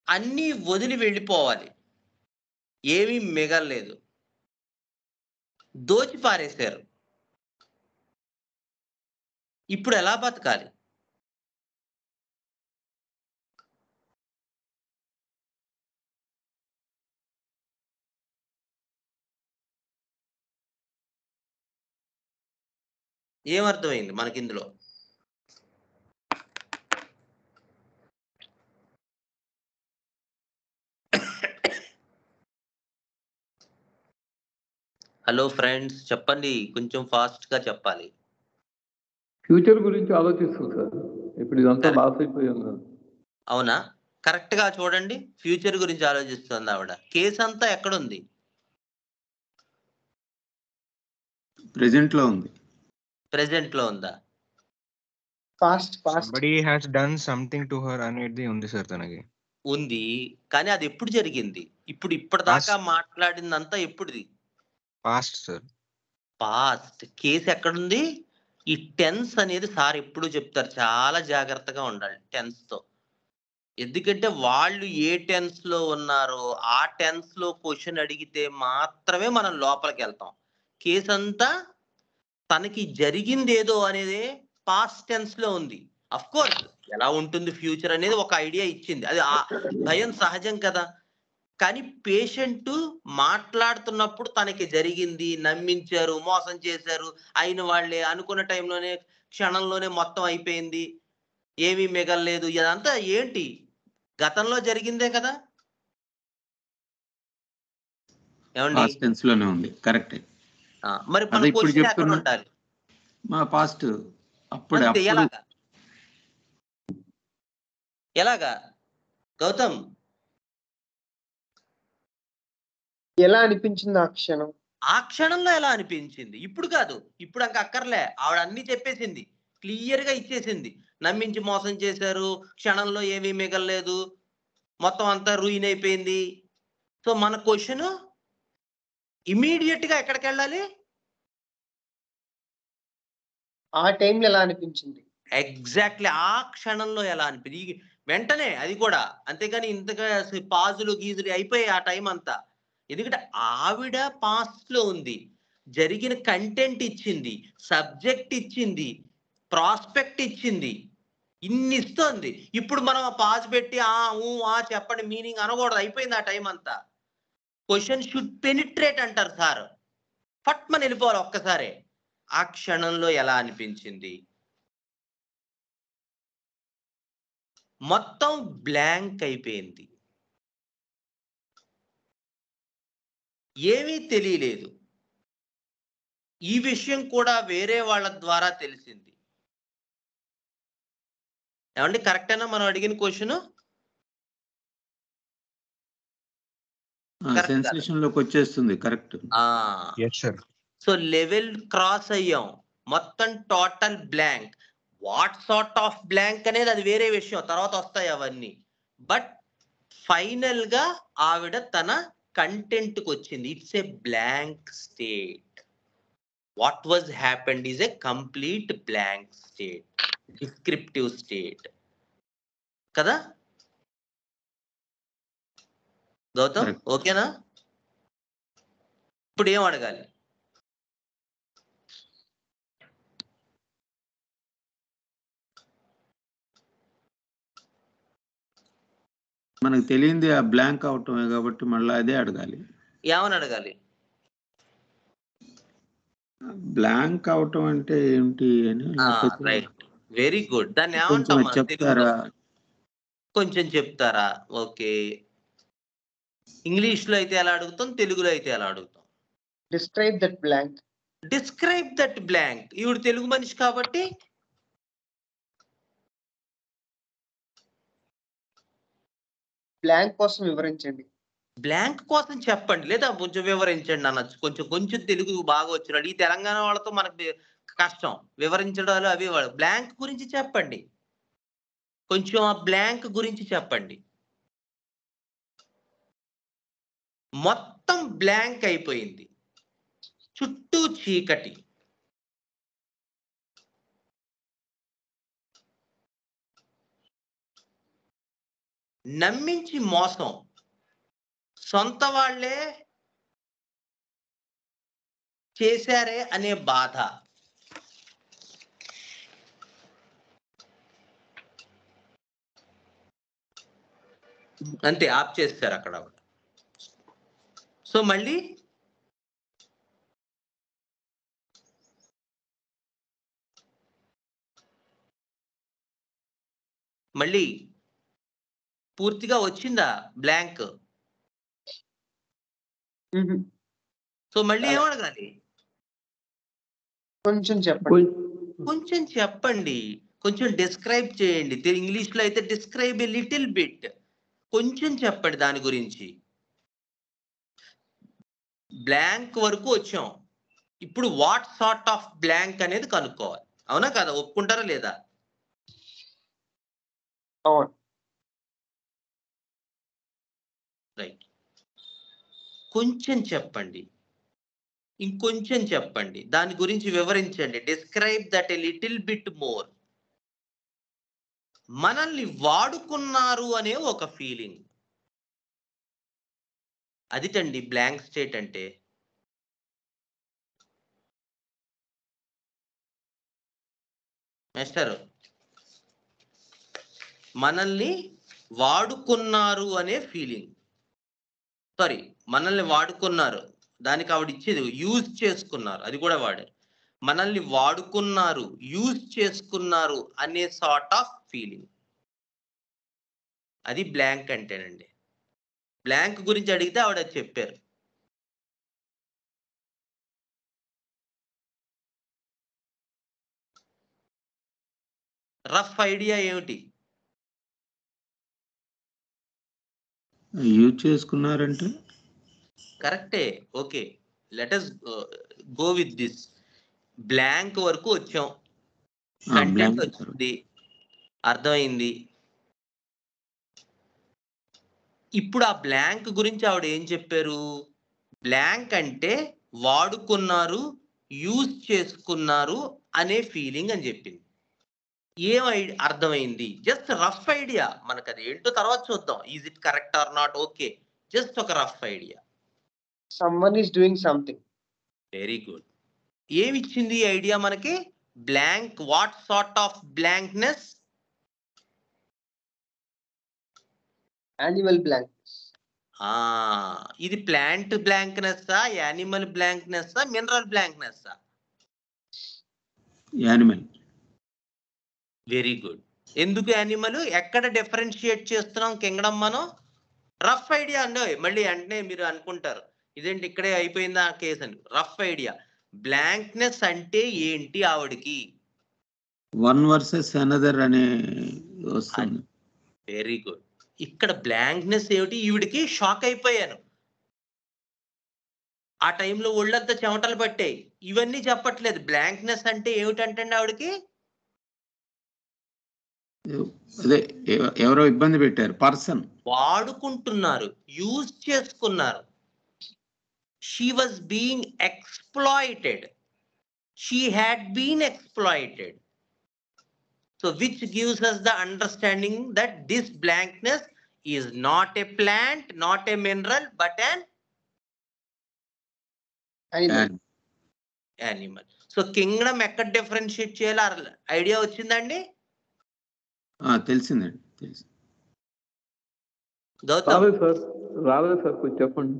అన్నీ వదిలి వెళ్ళిపోవాలి, ఏమీ మిగల్లేదు, దోచి పారేశారు. ఇప్పుడు ఎలా బతకాలి? ఏమర్థమైంది మనకి ఇందులో? హలో ఫ్రెండ్స్, చెప్పండి, కొంచెం ఫాస్ట్ గా చెప్పాలి. ఫ్యూచర్ గురించి ఆలోచిస్తుంది సార్. ఇప్పుడు ఇదంతా Correct. లాస్ అయిపోయాం కదా. అవునా? కరెక్ట్ గా చూడండి, ఫ్యూచర్ గురించి ఆలోచిస్తుంది ఆవిడ. కేసు అంతా ఎక్కడుంది? ప్రెజెంట్ లో ఉంది. ప్రెజెంట్ లో ఉందా? Fast somebody has done something to her అనేది ఉంది సార్ తనకి. ఉంది, కానీ అది ఎప్పుడు జరిగింది? ఇప్పటిదాకా మాట్లాడిందంతా ఎప్పుడుది? Past sir. పాస్ట్. కేసు ఎక్కడుంది? ఈ టెన్స్ అనేది సార్ ఎప్పుడు చెప్తారు, చాలా జాగ్రత్తగా ఉండాలి టెన్స్ తో. ఎందుకంటే వాళ్ళు ఏ టెన్స్ లో ఉన్నారో ఆ టెన్స్ లో క్వశ్చన్ అడిగితే మాత్రమే మనం లోపలికి వెళ్తాం. కేసు అంతా తనకి జరిగింది ఏదో అనేది పాస్ట్ టెన్స్ లో ఉంది. అఫ్ కోర్స్ ఎలా ఉంటుంది ఫ్యూచర్ అనేది ఒక ఐడియా ఇచ్చింది, అది ఆ భయం సహజం కదా. కానీ పేషెంట్ మాట్లాడుతున్నప్పుడు తనకి జరిగింది, నమ్మించారు, మోసం చేశారు, అయిన వాళ్ళే, అనుకున్న టైంలోనే క్షణంలోనే మొత్తం అయిపోయింది, ఏమీ మిగల్లేదు, ఇదంతా ఏంటి? గతంలో జరిగిందే కదా. ఏమండి? పాస్ట్ టెన్స్ లోనే ఉంది. కరెక్ట్. మరి మన అదే ఇప్పుడు క్వశ్చన్ ఎక్కడ చెప్తున్నా. ఉండాలి? మా పాస్ట్ అప్పుడు అంతే. అప్పుడు ఎలాగా ఎలాగా గౌతమ్? ఎలా అనిపించింది ఆ క్షణం? ఆ క్షణంలో ఎలా అనిపించింది? ఇప్పుడు కాదు, ఇప్పుడు అంక అక్కర్లే, ఆవిడ అన్ని చెప్పేసింది, క్లియర్ గా ఇచ్చేసింది. నమ్మించి మోసం చేశారు, క్షణంలో ఏమీ మిగల్లేదు, మొత్తం అంతా రూయిన్ అయిపోయింది. సో మన క్వశ్చన్ ఇమీడియట్ గా ఎక్కడికి వెళ్ళాలి? ఆ టైంలో ఎలా అనిపించింది? ఎగ్జాక్ట్లీ ఆ క్షణంలో ఎలా అనిపించింది, వెంటనే, అది కూడా. అంతేగాని ఇంతగా పాజులు గీజులు అయిపోయాయి ఆ టైం అంతా. ఎందుకంటే ఆవిడ పాస్ట్ లో ఉంది, జరిగిన కంటెంట్ ఇచ్చింది, సబ్జెక్ట్ ఇచ్చింది, ప్రాస్పెక్ట్ ఇచ్చింది, ఇన్ని ఇస్తోంది. ఇప్పుడు మనం పాజ్ పెట్టి చెప్పండి మీనింగ్ అనకూడదు, అయిపోయింది ఆ టైం అంతా. క్వశ్చన్ షుడ్ పెనిట్రేట్ అంటారు సార్, ఫట్మని వెళ్ళిపోవాలి ఒక్కసారి. ఆ క్షణంలో ఎలా అనిపించింది? మొత్తం బ్లాంక్ అయిపోయింది, ఏమీ తెలియలేదు. ఈ విషయం కూడా వేరే వాళ్ళ ద్వారా తెలిసింది. ఏమండి, కరెక్టేనా మనం అడిగిన క్వశ్చన్? సెన్సేషన్ లోకి వచ్చేస్తుంది. Correct. yes sir. So level cross అయ్యాం, మొత్తం total blank. What sort of blank అనేది అది వేరే విషయం, తర్వాత వస్తాయి అవన్నీ. బట్ ఫైనల్ గా ఆవిడ తన కంటెంట్ కి వచ్చింది. It's a blank state. What was happened is a complete blank state, descriptive state కదా గౌతమ్? ఓకేనా? ఇప్పుడు ఏం అడగాలి? మనకు తెలియంది ఆ బ్లాంక్ అవటమే కాబట్టి మళ్ళీ అదే అడగాలి. ఏమని అడగాలి? బ్లాంక్ అవటం అంటే ఏంటి అని. Right, very good. దాన్ని ఏమంటాం కొంచెం మనం చెప్తారా? తెలుగులో? కొంచెం చెప్తారా? ఓకే. ఇంగ్లీష్ లో అయితే ఎలా అడుగుతాం, తెలుగులో అయితే ఎలా అడుగుతాం? Describe that blank. Describe that blank. ఈవిడ తెలుగు మనిషి కాబట్టి బ్లాంక్ కోసం వివరించండి. బ్లాంక్ కోసం చెప్పండి, లేదా కొంచెం వివరించండి అనొచ్చు. కొంచెం తెలుగు బాగా వచ్చినాడు. ఈ తెలంగాణ వాళ్ళతో మనకి కష్టం వివరించడాలు అవి. బ్లాంక్ గురించి చెప్పండి, కొంచెం ఆ బ్లాంక్ గురించి చెప్పండి. మొత్తం బ్లాంక్ అయిపోయింది, చుట్టూ చీకటి. నమ్మించి మోసం, సొంత వాళ్ళే చేశారే అనే బాధ. అంతే, ఆప్ చేస్తారు అక్కడ. సో మళ్ళీ పూర్తిగా వచ్చిందా బ్లాంక్? సో మళ్ళీ ఏమడగాలి? కొంచెం చెప్పండి. కొంచెం చెప్పండి, కొంచెం డిస్క్రైబ్ చేయండి. ఇంగ్లీష్ లో అయితే డిస్క్రైబ్ ఎ లిటిల్ బిట్. కొంచెం చెప్పండి దాని గురించి. బ్లాంక్ వరకు వచ్చాం, ఇప్పుడు వాట్ సార్ట్ ఆఫ్ బ్లాంక్ అనేది కనుక్కోవాలి. అవునా కదా? ఒప్పుకుంటారా లేదా? అవును. రైట్. కొంచెం చెప్పండి, ఇంకొంచెం చెప్పండి, దాని గురించి వివరించండి. Describe that a little bit more. మనల్ని వాడుకున్నారు అనే ఒక ఫీలింగ్, అదిటండి బ్లాంక్ స్టేట్ అంటే. మాస్టర్, మనల్ని వాడుకున్నారు అనే ఫీలింగ్. సారీ, మనల్ని వాడుకున్నారు, దానికి ఆవిడ ఇచ్చేది యూజ్ చేసుకున్నారు, అది కూడా వాడారు. మనల్ని వాడుకున్నారు, యూజ్ చేసుకున్నారు అనే సార్ట్ ఆఫ్ ఫీలింగ్, అది బ్లాంక్ అంటేనండి. బ్లాంక్ గురించి అడిగితే ఆవిడ చెప్పారు. రఫ్ ఐడియా ఏమిటి? యూజ్ చేసుకున్నారంటే కరెక్టే. Okay, let us go with this. Blank వరకు వచ్చాం, కంటెంట్ వచ్చింది, అర్థమైంది. ఇప్పుడు ఆ బ్లాంక్ గురించి ఆవిడ ఏం చెప్పారు? బ్లాంక్ అంటే వాడుకున్నారు, యూజ్ చేసుకున్నారు అనే ఫీలింగ్ అని చెప్పింది. ఏం అర్థమైంది? జస్ట్ రఫ్ ఐడియా, మనకు అది ఏంటో తర్వాత చూద్దాం. Is it correct or not? Okay, just ఒక rough idea. Someone is doing something. Very good. ఏమి ఇచ్చింది ఈ ఐడియా మనకి? Blank. What sort of blankness? Animal blankness. ఇది plant blankness, animal blankness, mineral blankness? Animal. Very good. ఎందుకు animal? ఎక్కడ differentiate చేస్తున్నాం kingdom మనం? రఫ్ ఐడియా అండి. మళ్ళీ అంటే మీరు అనుకుంటారు ఇదేంటి ఇక్కడే అయిపోయిందా కేసు అని. రఫ్ ఐడియా, బ్లాంక్నెస్ అంటే ఏంటి ఆవిడికి? వన్ వర్సెస్ అనదర్ అనే వస్తుంది. Very good. ఇక్కడ బ్లాంక్నెస్ ఏమిటి? ఈవిడికి షాక్ అయిపోయాను, ఆ టైంలో ఒళ్ళంతా చెమటలు పట్టాయి. ఇవన్నీ చెప్పట్లేదు. బ్లాంక్నెస్ అంటే ఏమిటంటే ఆవిడకి అదే ఎవరో ఇబ్బంది పెట్టారు, పర్సన్ వాడుకుంటున్నారు, యూజ్ చేసుకున్నారు. She was being exploited, she had been exploited. So which gives us the understanding that this blankness is not a plant, not a mineral, but an animal. So kingdom ఎక్కడ differentiate చేయాలి? Idea వచ్చిందండి? తెలిసిందండి, తెలుసు. రాలేదు sir, కొంచెం చెప్పండి.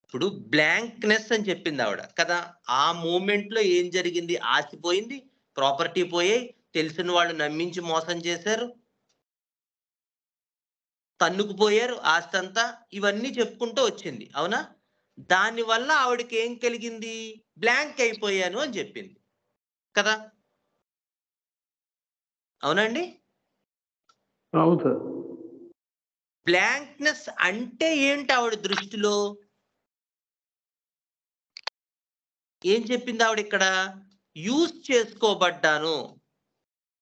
ఇప్పుడు blankness అని చెప్పింది ఆవిడ కదా, ఆ మూమెంట్ లో ఏం జరిగింది? ఆసిపోయింది, ప్రాపర్టీ పోయాయి, తెలిసిన వాళ్ళు నమ్మించి మోసం చేశారు, తన్నుకుపోయారు ఆస్తి అంతా, ఇవన్నీ చెప్పుకుంటూ వచ్చింది. అవునా? దానివల్ల ఆవిడకి ఏం కలిగింది? బ్లాంక్ అయిపోయాను అని చెప్పింది కదా. అవునండి? అవును సార్. బ్లాంక్నెస్ అంటే ఏంటి ఆవిడ దృష్టిలో? ఏం చెప్పింది ఆవిడ ఇక్కడ? యూజ్ చేసుకోబడ్డాను,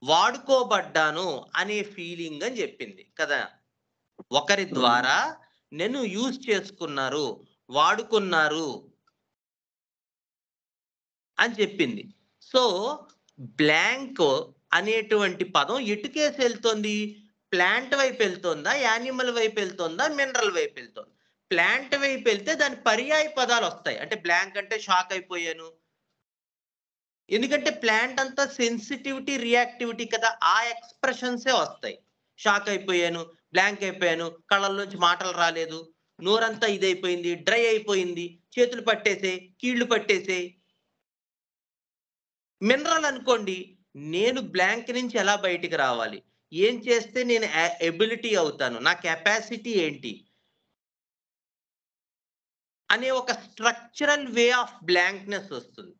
వాడుకోబడ్డాను అనే ఫీలింగ్ అని చెప్పింది కదా. ఒకరి ద్వారా నేను యూజ్ చేసుకున్నారు, వాడుకున్నారు అని చెప్పింది. సో బ్లాంక్ అనేటువంటి పదం ఎటుకేసి వెళ్తుంది? ప్లాంట్ వైపు వెళ్తుందా, యానిమల్ వైపు వెళ్తుందా, మినరల్ వైపు వెళ్తుందా? ప్లాంట్ వైపు వెళ్తే దాని పర్యాయ పదాలు వస్తాయి. అంటే బ్లాంక్ అంటే షాక్ అయిపోయాను, ఎందుకంటే ప్లాంట్ అంతా సెన్సిటివిటీ రియాక్టివిటీ కదా, ఆ ఎక్స్ప్రెషన్సే వస్తాయి. షాక్ అయిపోయాను, బ్లాంక్ అయిపోయాను, కళ్ళల్లోంచి మాటలు రాలేదు, నోరంతా ఇదైపోయింది, డ్రై అయిపోయింది, చేతులు పట్టేసే, కీళ్లు పట్టేసే. మినరల్ అనుకోండి, నేను బ్లాంక్ నుంచి ఎలా బయటికి రావాలి, ఏం చేస్తే నేను ఎబిలిటీ అవుతాను, నా కెపాసిటీ ఏంటి అనే ఒక స్ట్రక్చరల్ వే ఆఫ్ బ్లాంక్నెస్ వస్తుంది.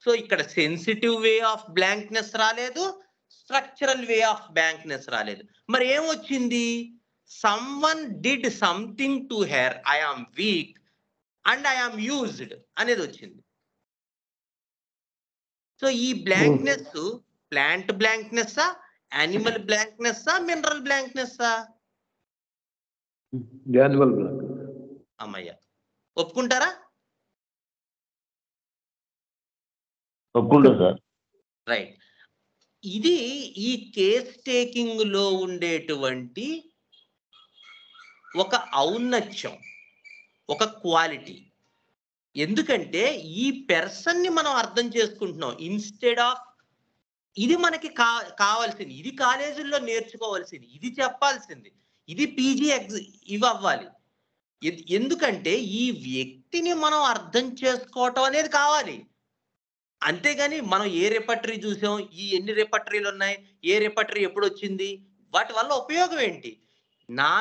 సో ఇక్కడ సెన్సిటివ్ వే ఆఫ్ బ్లాంక్నెస్ రాలేదు, స్ట్రక్చరల్ వే ఆఫ్ బ్లాంక్నెస్ రాలేదు. మరి ఏమొచ్చింది? Someone did something to her, I am weak and I am used అనేది వచ్చింది. సో ఈ బ్లాంక్నెస్ ప్లాంట్ బ్లాంక్నెస్సా, యానిమల్ బ్లాంక్నెస్సా, మినరల్ బ్లాంక్నెస్సా? Animal blank. అమ్మయ్య, ఒప్పుకుంటారా? ఒప్పుకుంటా సార్. రైట్. ఇది ఈ కేస్ టేకింగ్ లో ఉండేటువంటి ఒక ఔన్నత్యం, ఒక క్వాలిటీ. ఎందుకంటే ఈ పెర్సన్ ని మనం అర్థం చేసుకుంటున్నాం ఇన్స్టెడ్ ఆఫ్ ఇది మనకి కావాల్సింది, ఇది కాలేజీల్లో నేర్చుకోవాల్సింది, ఇది చెప్పాల్సింది, ఇది పీజీ ఇవి అవ్వాలి. ఎందుకంటే ఈ వ్యక్తిని మనం అర్థం చేసుకోవటం అనేది కావాలి. అంతేగాని మనం ఏ రెపటరీ చూసాం, ఈ ఎన్ని రెపటరీలు ఉన్నాయి, ఏ రెపటరీ ఎప్పుడు వచ్చింది, వాటి వల్ల ఉపయోగం ఏంటి? నా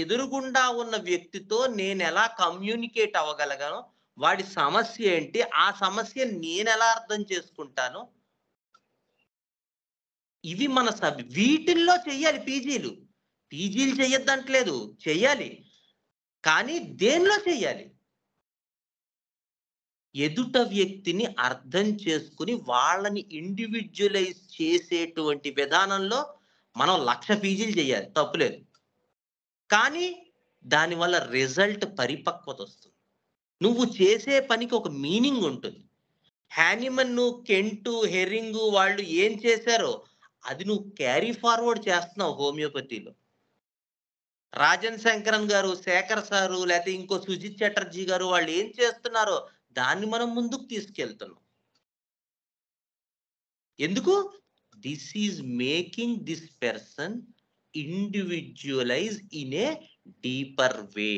ఎదురుగుండా ఉన్న వ్యక్తితో నేను ఎలా కమ్యూనికేట్ అవ్వగలగాను, వాడి సమస్య ఏంటి, ఆ సమస్య నేను ఎలా అర్థం చేసుకుంటాను, ఇవి మన వీటిల్లో చెయ్యాలి. పీజీలు చెయ్యొద్దంటలేదు, చెయ్యాలి. కానీ దేనిలో చెయ్యాలి? ఎదుట వ్యక్తిని అర్థం చేసుకుని వాళ్ళని ఇండివిజువలైజ్ చేసేటువంటి విధానంలో మనం 1,00,000 పీజీలు చేయాలి, తప్పులేదు. కానీ దానివల్ల రిజల్ట్ పరిపక్వత వస్తుంది. నువ్వు చేసే పనికి ఒక మీనింగ్ ఉంటుంది. హ్యానిమన్, కెంటు, హెరింగు వాళ్ళు ఏం చేశారో అది నువ్వు క్యారీ ఫార్వర్డ్ చేస్తున్నావు హోమియోపతిలో. రాజన్ శంకరన్ గారు, శేఖర్ సారు, లేకపోతే ఇంకో సుజిత్ చటర్జీ గారు వాళ్ళు ఏం చేస్తున్నారో దాన్ని మనం ముందుకు తీసుకెళ్తున్నాం. ఎందుకు? This is making this person individualise in a deeper way.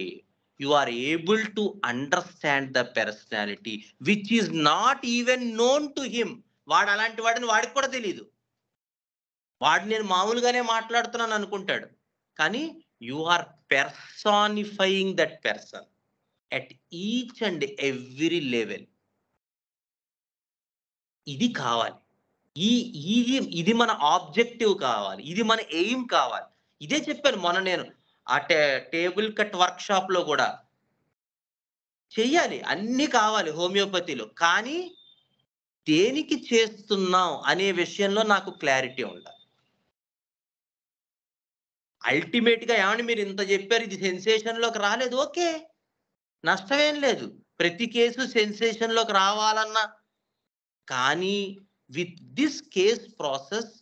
You are able to understand the personality which is not even known to him. వాడు అలాంటి వాడిని వాడికి కూడా తెలియదు. వాడు నేను మామూలుగానే మాట్లాడుతున్నాను అనుకుంటాడు. కానీ you are personifying that person at each and every level. ఇది కావాలి. ఇది మన ఆబ్జెక్టివ్ కావాలి, ఇది మన ఎయిమ్ కావాలి. ఇదే చెప్పాను మొన్న నేను ఆ టేబుల్ కట్ వర్క్ షాప్ లో కూడా. చెయ్యాలి, అన్ని కావాలి హోమియోపతిలో, కానీ దేనికి చేస్తున్నాం అనే విషయంలో నాకు క్లారిటీ ఉండాలి. అల్టిమేట్ గా ఏమని మీరు ఇంత చెప్పారు, ఇది సెన్సేషన్ లోకి రాలేదు, ఓకే, నష్టమేం లేదు. ప్రతి కేసు సెన్సేషన్ లోకి రావాలన్నా, కానీ with this case process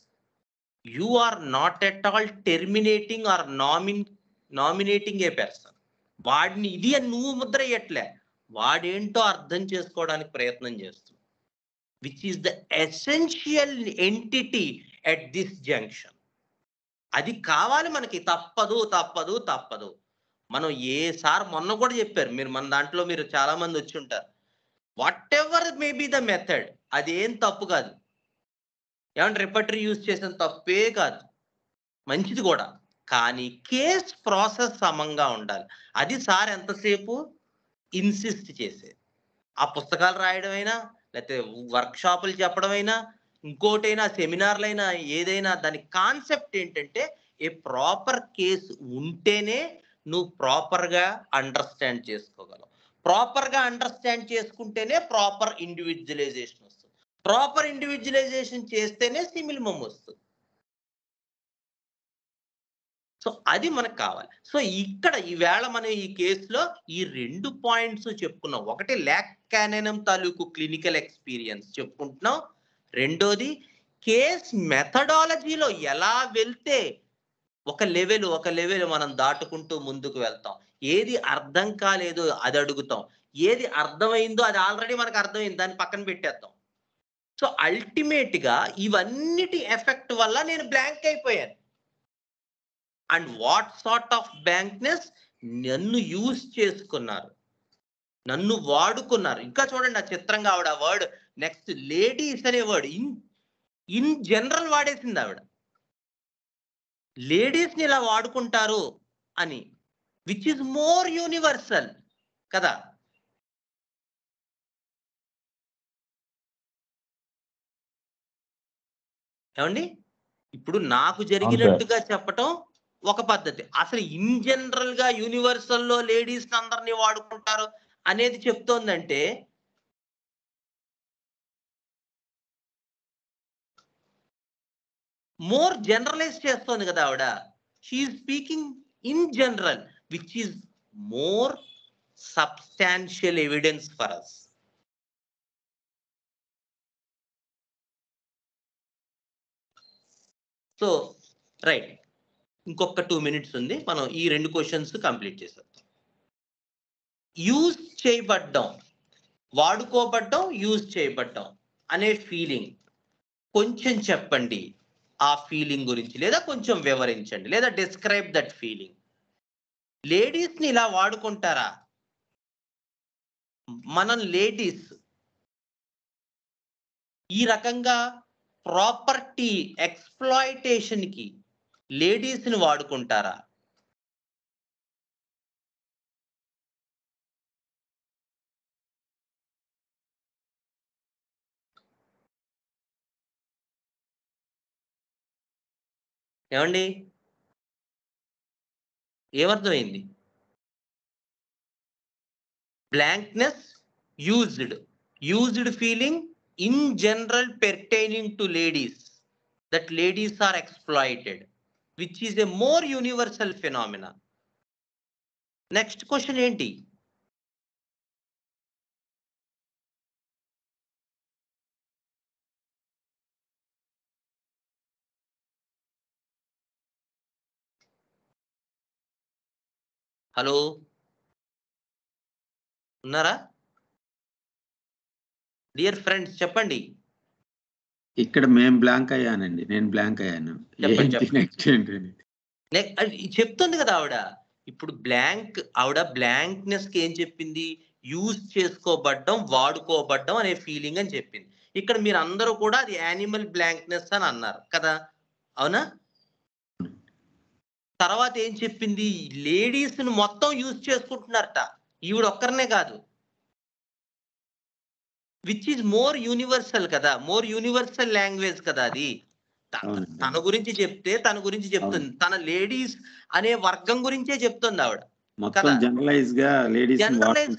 you are not at all terminating or nominating a person. వాడిని ఇది అని నువ్వు ముద్ర వేయట్లే, వాడేంటో అర్థం చేసుకోవడానికి ప్రయత్నం చేస్తుంది, which is the essential entity at this junction. అది కావాలి మనకి, తప్పదు తప్పదు తప్పదు. మనం మొన్న కూడా చెప్పారు, మీరు మన దాంట్లో మీరు చాలా మంది వచ్చి ఉంటారు. What ever may be the method, అదేం తప్పు కాదు. ఏమంటే రిపటరీ యూజ్ చేసిన తప్పే కాదు, మంచిది కూడా. కానీ కేస్ ప్రాసెస్ సమంగా ఉండాలి. అది సార్ ఎంతసేపు ఇన్సిస్ట్ చేసేది. ఆ పుస్తకాలు రాయడం అయినా, లేకపోతే వర్క్ షాపులు చెప్పడం అయినా, ఇంకోటైనా, సెమినార్లు అయినా, ఏదైనా దాని కాన్సెప్ట్ ఏంటంటే ఏ ప్రాపర్ కేసు ఉంటేనే నువ్వు ప్రాపర్గా అండర్స్టాండ్ చేసుకోగలవు. ప్రాపర్గా అండర్స్టాండ్ చేసుకుంటేనే ప్రాపర్ ఇండివిజువలైజేషన్ వస్తుంది. ప్రాపర్ ఇండివిజువలైజేషన్ చేస్తేనే సిమిలిమం వస్తుంది. సో అది మనకు కావాలి. సో ఇక్కడ ఈవేళ మనం ఈ కేసులో ఈ 2 పాయింట్స్ చెప్పుకున్నాం. ఒకటి ల్యాక్ క్యానెనం తాలూకు క్లినికల్ ఎక్స్పీరియన్స్ చెప్పుకుంటున్నాం. రెండోది కేస్ మెథడాలజీలో ఎలా వెళ్తే ఒక లెవెల్ మనం దాటుకుంటూ ముందుకు వెళ్తాం. ఏది అర్థం కాలేదో అది అడుగుతాం, ఏది అర్థమైందో అది ఆల్రెడీ మనకు అర్థమైంది, దాన్ని పక్కన పెట్టేద్దాం. సో అల్టిమేట్ గా ఇవన్నిటి ఎఫెక్ట్ వల్ల నేను బ్లాంక్ అయిపోయాను. And what sort of blankness? నన్ను యూజ్ చేసుకున్నారు, నన్ను వాడుకున్నారు. ఇంకా చూడండి ఆ చిత్రంగా ఆవిడ ఆ వర్డ్ నెక్స్ట్ లేడీస్ అనే వర్డ్ ఇన్ జనరల్ వాడేసింది ఆవిడ. లేడీస్ ని ఇలా వాడుకుంటారు అని, విచ్ ఇస్ మోర్ యూనివర్సల్ కదా. ఏమండి, ఇప్పుడు నాకు జరిగినట్టుగా చెప్పటం ఒక పద్ధతి, అసలు ఇన్ జనరల్ గా యూనివర్సల్ లో లేడీస్ అందరినీ వాడుకుంటారు అనేది చెప్తోందంటే మోర్ జనరలైజ్ చేస్తోంది కదా ఆవిడ. She speaking in general which is more substantial evidence for us. So right, ఇంకొక 2 minutes ఉంది, మనం ఈ 2 questions కంప్లీట్ చేసేద్దాం. యూజ్ చేయబడ్డం, వాడుకోబడ్డం, యూజ్ చేయబడ్డం అనే ఫీలింగ్ కొంచెం చెప్పండి. ఆ ఫీలింగ్ గురించి లేదా కొంచెం వివరించండి, లేదా డిస్క్రైబ్ దట్ ఫీలింగ్. లేడీస్ ని ఇలా వాడుకుంటారా? మనం లేడీస్ ఈ రకంగా ప్రాపర్టీ ఎక్స్‌ప్లాయిటేషన్ కి లేడీస్ ని వాడుకుంటారా? ఏమండి, ఏమర్థమైంది? Blankness, used feeling in general pertaining to ladies, that ladies are exploited, which is a more universal phenomena. Next question ఏంటి? హలో, ఉన్నారా డియర్ ఫ్రెండ్స్? చెప్పండి. ఇక్కడ మేము బ్లాంక్ అయ్యానండి, నేను బ్లాంక్ అయ్యాను. చెప్తుంది కదా ఆవిడ. ఇప్పుడు ఆవిడ బ్లాంక్నెస్ కి ఏం చెప్పింది? యూజ్ చేసుకోబడ్డం, వాడుకోబడ్డం అనే ఫీలింగ్ అని చెప్పింది. ఇక్కడ మీరు అందరూ కూడా అది యానిమల్ బ్లాంక్నెస్ అని అన్నారు కదా, అవునా? తర్వాత ఏం చెప్పింది? లేడీస్ ని మొత్తం యూజ్ చేసుకుంటున్నారట, ఈవిడ ఒక్కరినే కాదు. విచ్ ఈజ్ మోర్ యూనివర్సల్ కదా, మోర్ యూనివర్సల్ లాంగ్వేజ్ కదా అది. తన గురించి చెప్తుంది, తన లేడీస్ అనే వర్గం గురించే చెప్తుంది ఆవిడ కదా. జనరలైజ్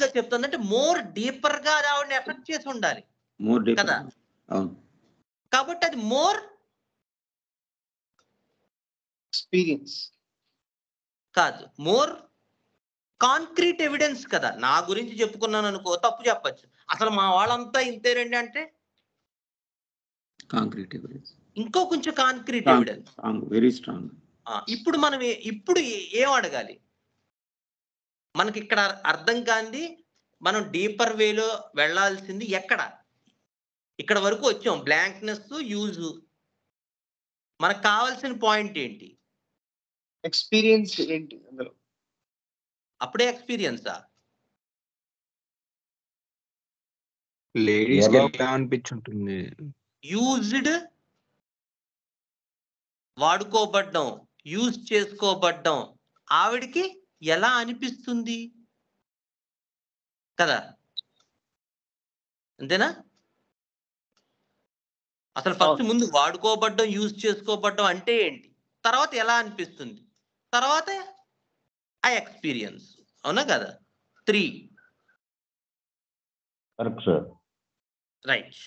గా చెప్తుంది అంటే మోర్ డీపర్ గా ఆవిడని ఎఫెక్ట్ చేసి ఉండాలి కదా. కాబట్టి అది మోర్ ఎక్స్పీరియన్స్ కాదు, మోర్ కాంక్రీట్ ఎవిడెన్స్ కదా. నా గురించి చెప్పుకున్నాను అనుకో, తప్పు చెప్పచ్చు, అసలు మా వాళ్ళంతా ఇంతేనండి అంటే కాంక్రీట్ ఎవిడెన్స్, ఇంకో కొంచెం కాంక్రీట్ ఎవిడెన్స్, వెరీ స్ట్రాంగ్. ఇప్పుడు మనం ఏం అడగాలి? మనకి ఇక్కడ అర్థం కాంది, మనం డీపర్ వేలో వెళ్ళాల్సింది ఎక్కడ? ఇక్కడ వరకు వచ్చాం, బ్లాంక్నెస్, యూజ్. మనకు కావాల్సిన పాయింట్ ఏంటి? ఎక్స్పీరియన్స్ ఏంటి అందులో? అప్పుడే ఎక్స్పీరియన్సా? లేడీస్ ఎలా అనిపించుంటుంది? యూజ్డ్, వాడుకోబడ్డం, యూజ్ చేసుకోబడ్డం ఆవిడికి ఎలా అనిపిస్తుంది కదా, అంతేనా? అసలు ఫస్ట్ ముందు వాడుకోబడ్డం, యూజ్ చేసుకోబడ్డం అంటే ఏంటి, తర్వాత ఎలా అనిపిస్తుంది, తర్వాత ఆ ఎక్స్పీరియన్స్. అవునా కదా? 3. Correct sir. రైట్.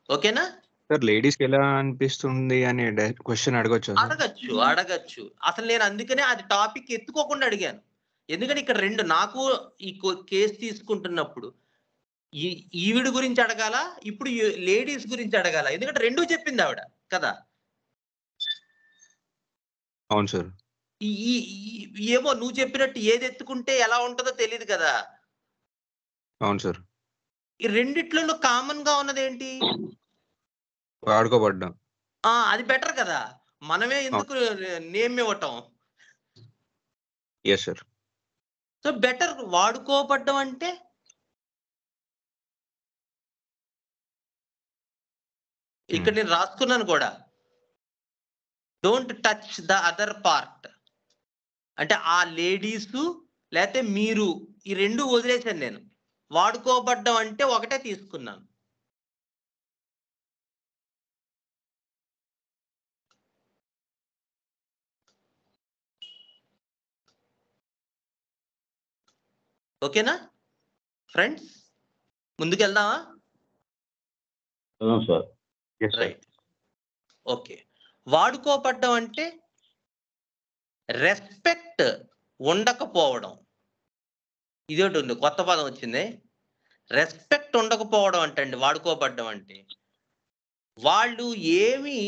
ఓకేనా సార్? లేడీస్కి ఎలా అనిపిస్తుంది అని క్వశ్చన్ అడగొచ్చా సార్? అడగచ్చు. అసలు నేను అందుకనే అది టాపిక్ ఎత్తుకోకుండా అడిగాను. ఎందుకంటే ఇక్కడ 2 నాకు ఈ కేసు తీసుకుంటున్నప్పుడు ఈవిడ గురించి అడగాల, ఇప్పుడు లేడీస్ గురించి అడగాల. ఎందుకంటే 2 చెప్పింది ఆవిడ కదా. అవును సార్. ఏమో నువ్వు చెప్పినట్టు ఏది ఎత్తుకుంటే ఎలా ఉంటుందో తెలియదు కదా. అవును సార్. ఈ రెండిట్లలో కామన్ గా ఉన్నది ఏంటి? వాడుకోబడ్డాం. అది బెటర్ కదా. మనమే ఎందుకు నేమ్ ఇవ్వటం? Yes sir. సో బెటర్ వాడుకోబడ్డం అంటే ఇక్కడ నేను రాసుకున్నాను కూడా, don't touch the other part. అంటే ఆ లేడీస్ లేకపోతే మీరు, ఈ 2 వదిలేశాను నేను. వాడుకోబడ్డం అంటే ఒకటే తీసుకున్నాను. ఓకేనా ఫ్రెండ్స్? ముందుకెళ్దామా? సార్. రైట్. ఓకే. వాడుకోబడ్డం అంటే రెస్పెక్ట్ ఉండకపోవడం. ఇదొకటి ఉంది, కొత్త పదం వచ్చింది. రెస్పెక్ట్ ఉండకపోవడం అంటండి వాడుకోబడ్డం అంటే. వాళ్ళు ఏమి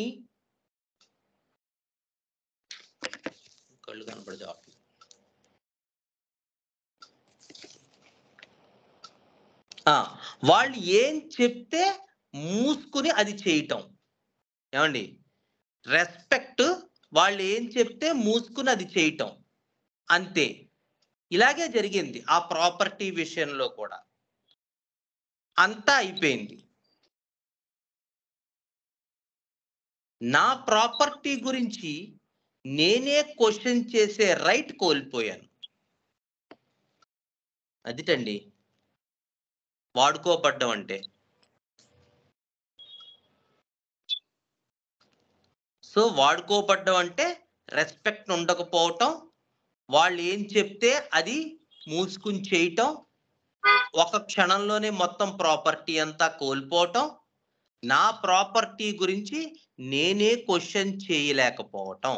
కళ్ళు కనపడదు. వాళ్ళు ఏం చెప్తే మూసుకుని అది చేయటం. ఏమండి? రెస్పెక్ట్, వాళ్ళు ఏం చెప్తే మూసుకుని అది చేయటం అంతే. ఇలాగే జరిగింది ఆ ప్రాపర్టీ విషయంలో కూడా. అంతా అయిపోయింది. నా ప్రాపర్టీ గురించి నేనే క్వశ్చన్ చేసే రైట్ కోల్పోయాను. అదిటండి వాడుకోబడ్డం అంటే. సో వాడుకోబడ్డం అంటే రెస్పెక్ట్ ఉండకపోవటం, వాళ్ళు ఏం చెప్తే అది మూసుకుని చేయటం, ఒక క్షణంలోనే మొత్తం ప్రాపర్టీ అంతా కోల్పోవటం, నా ప్రాపర్టీ గురించి నేనే క్వశ్చన్ చేయలేకపోవటం,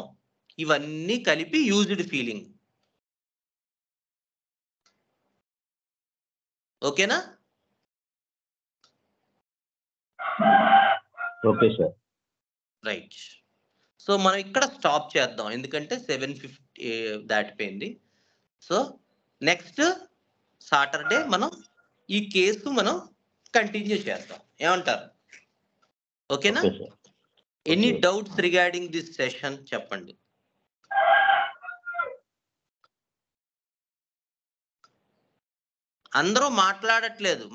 ఇవన్నీ కలిపి యూజ్డ్ ఫీలింగ్. ఓకేనా? Okay sir. రైట్. సో మనం ఇక్కడ స్టాప్ చేద్దాం, ఎందుకంటే 7:50 దాటిపోయింది. సో నెక్స్ట్ సాటర్డే మనం ఈ కేసు మనం కంటిన్యూ చేద్దాం. ఏమంటారు? ఓకేనా? Any doubts regarding this session చెప్పండి. అందరూ మాట్లాడట్లేదు.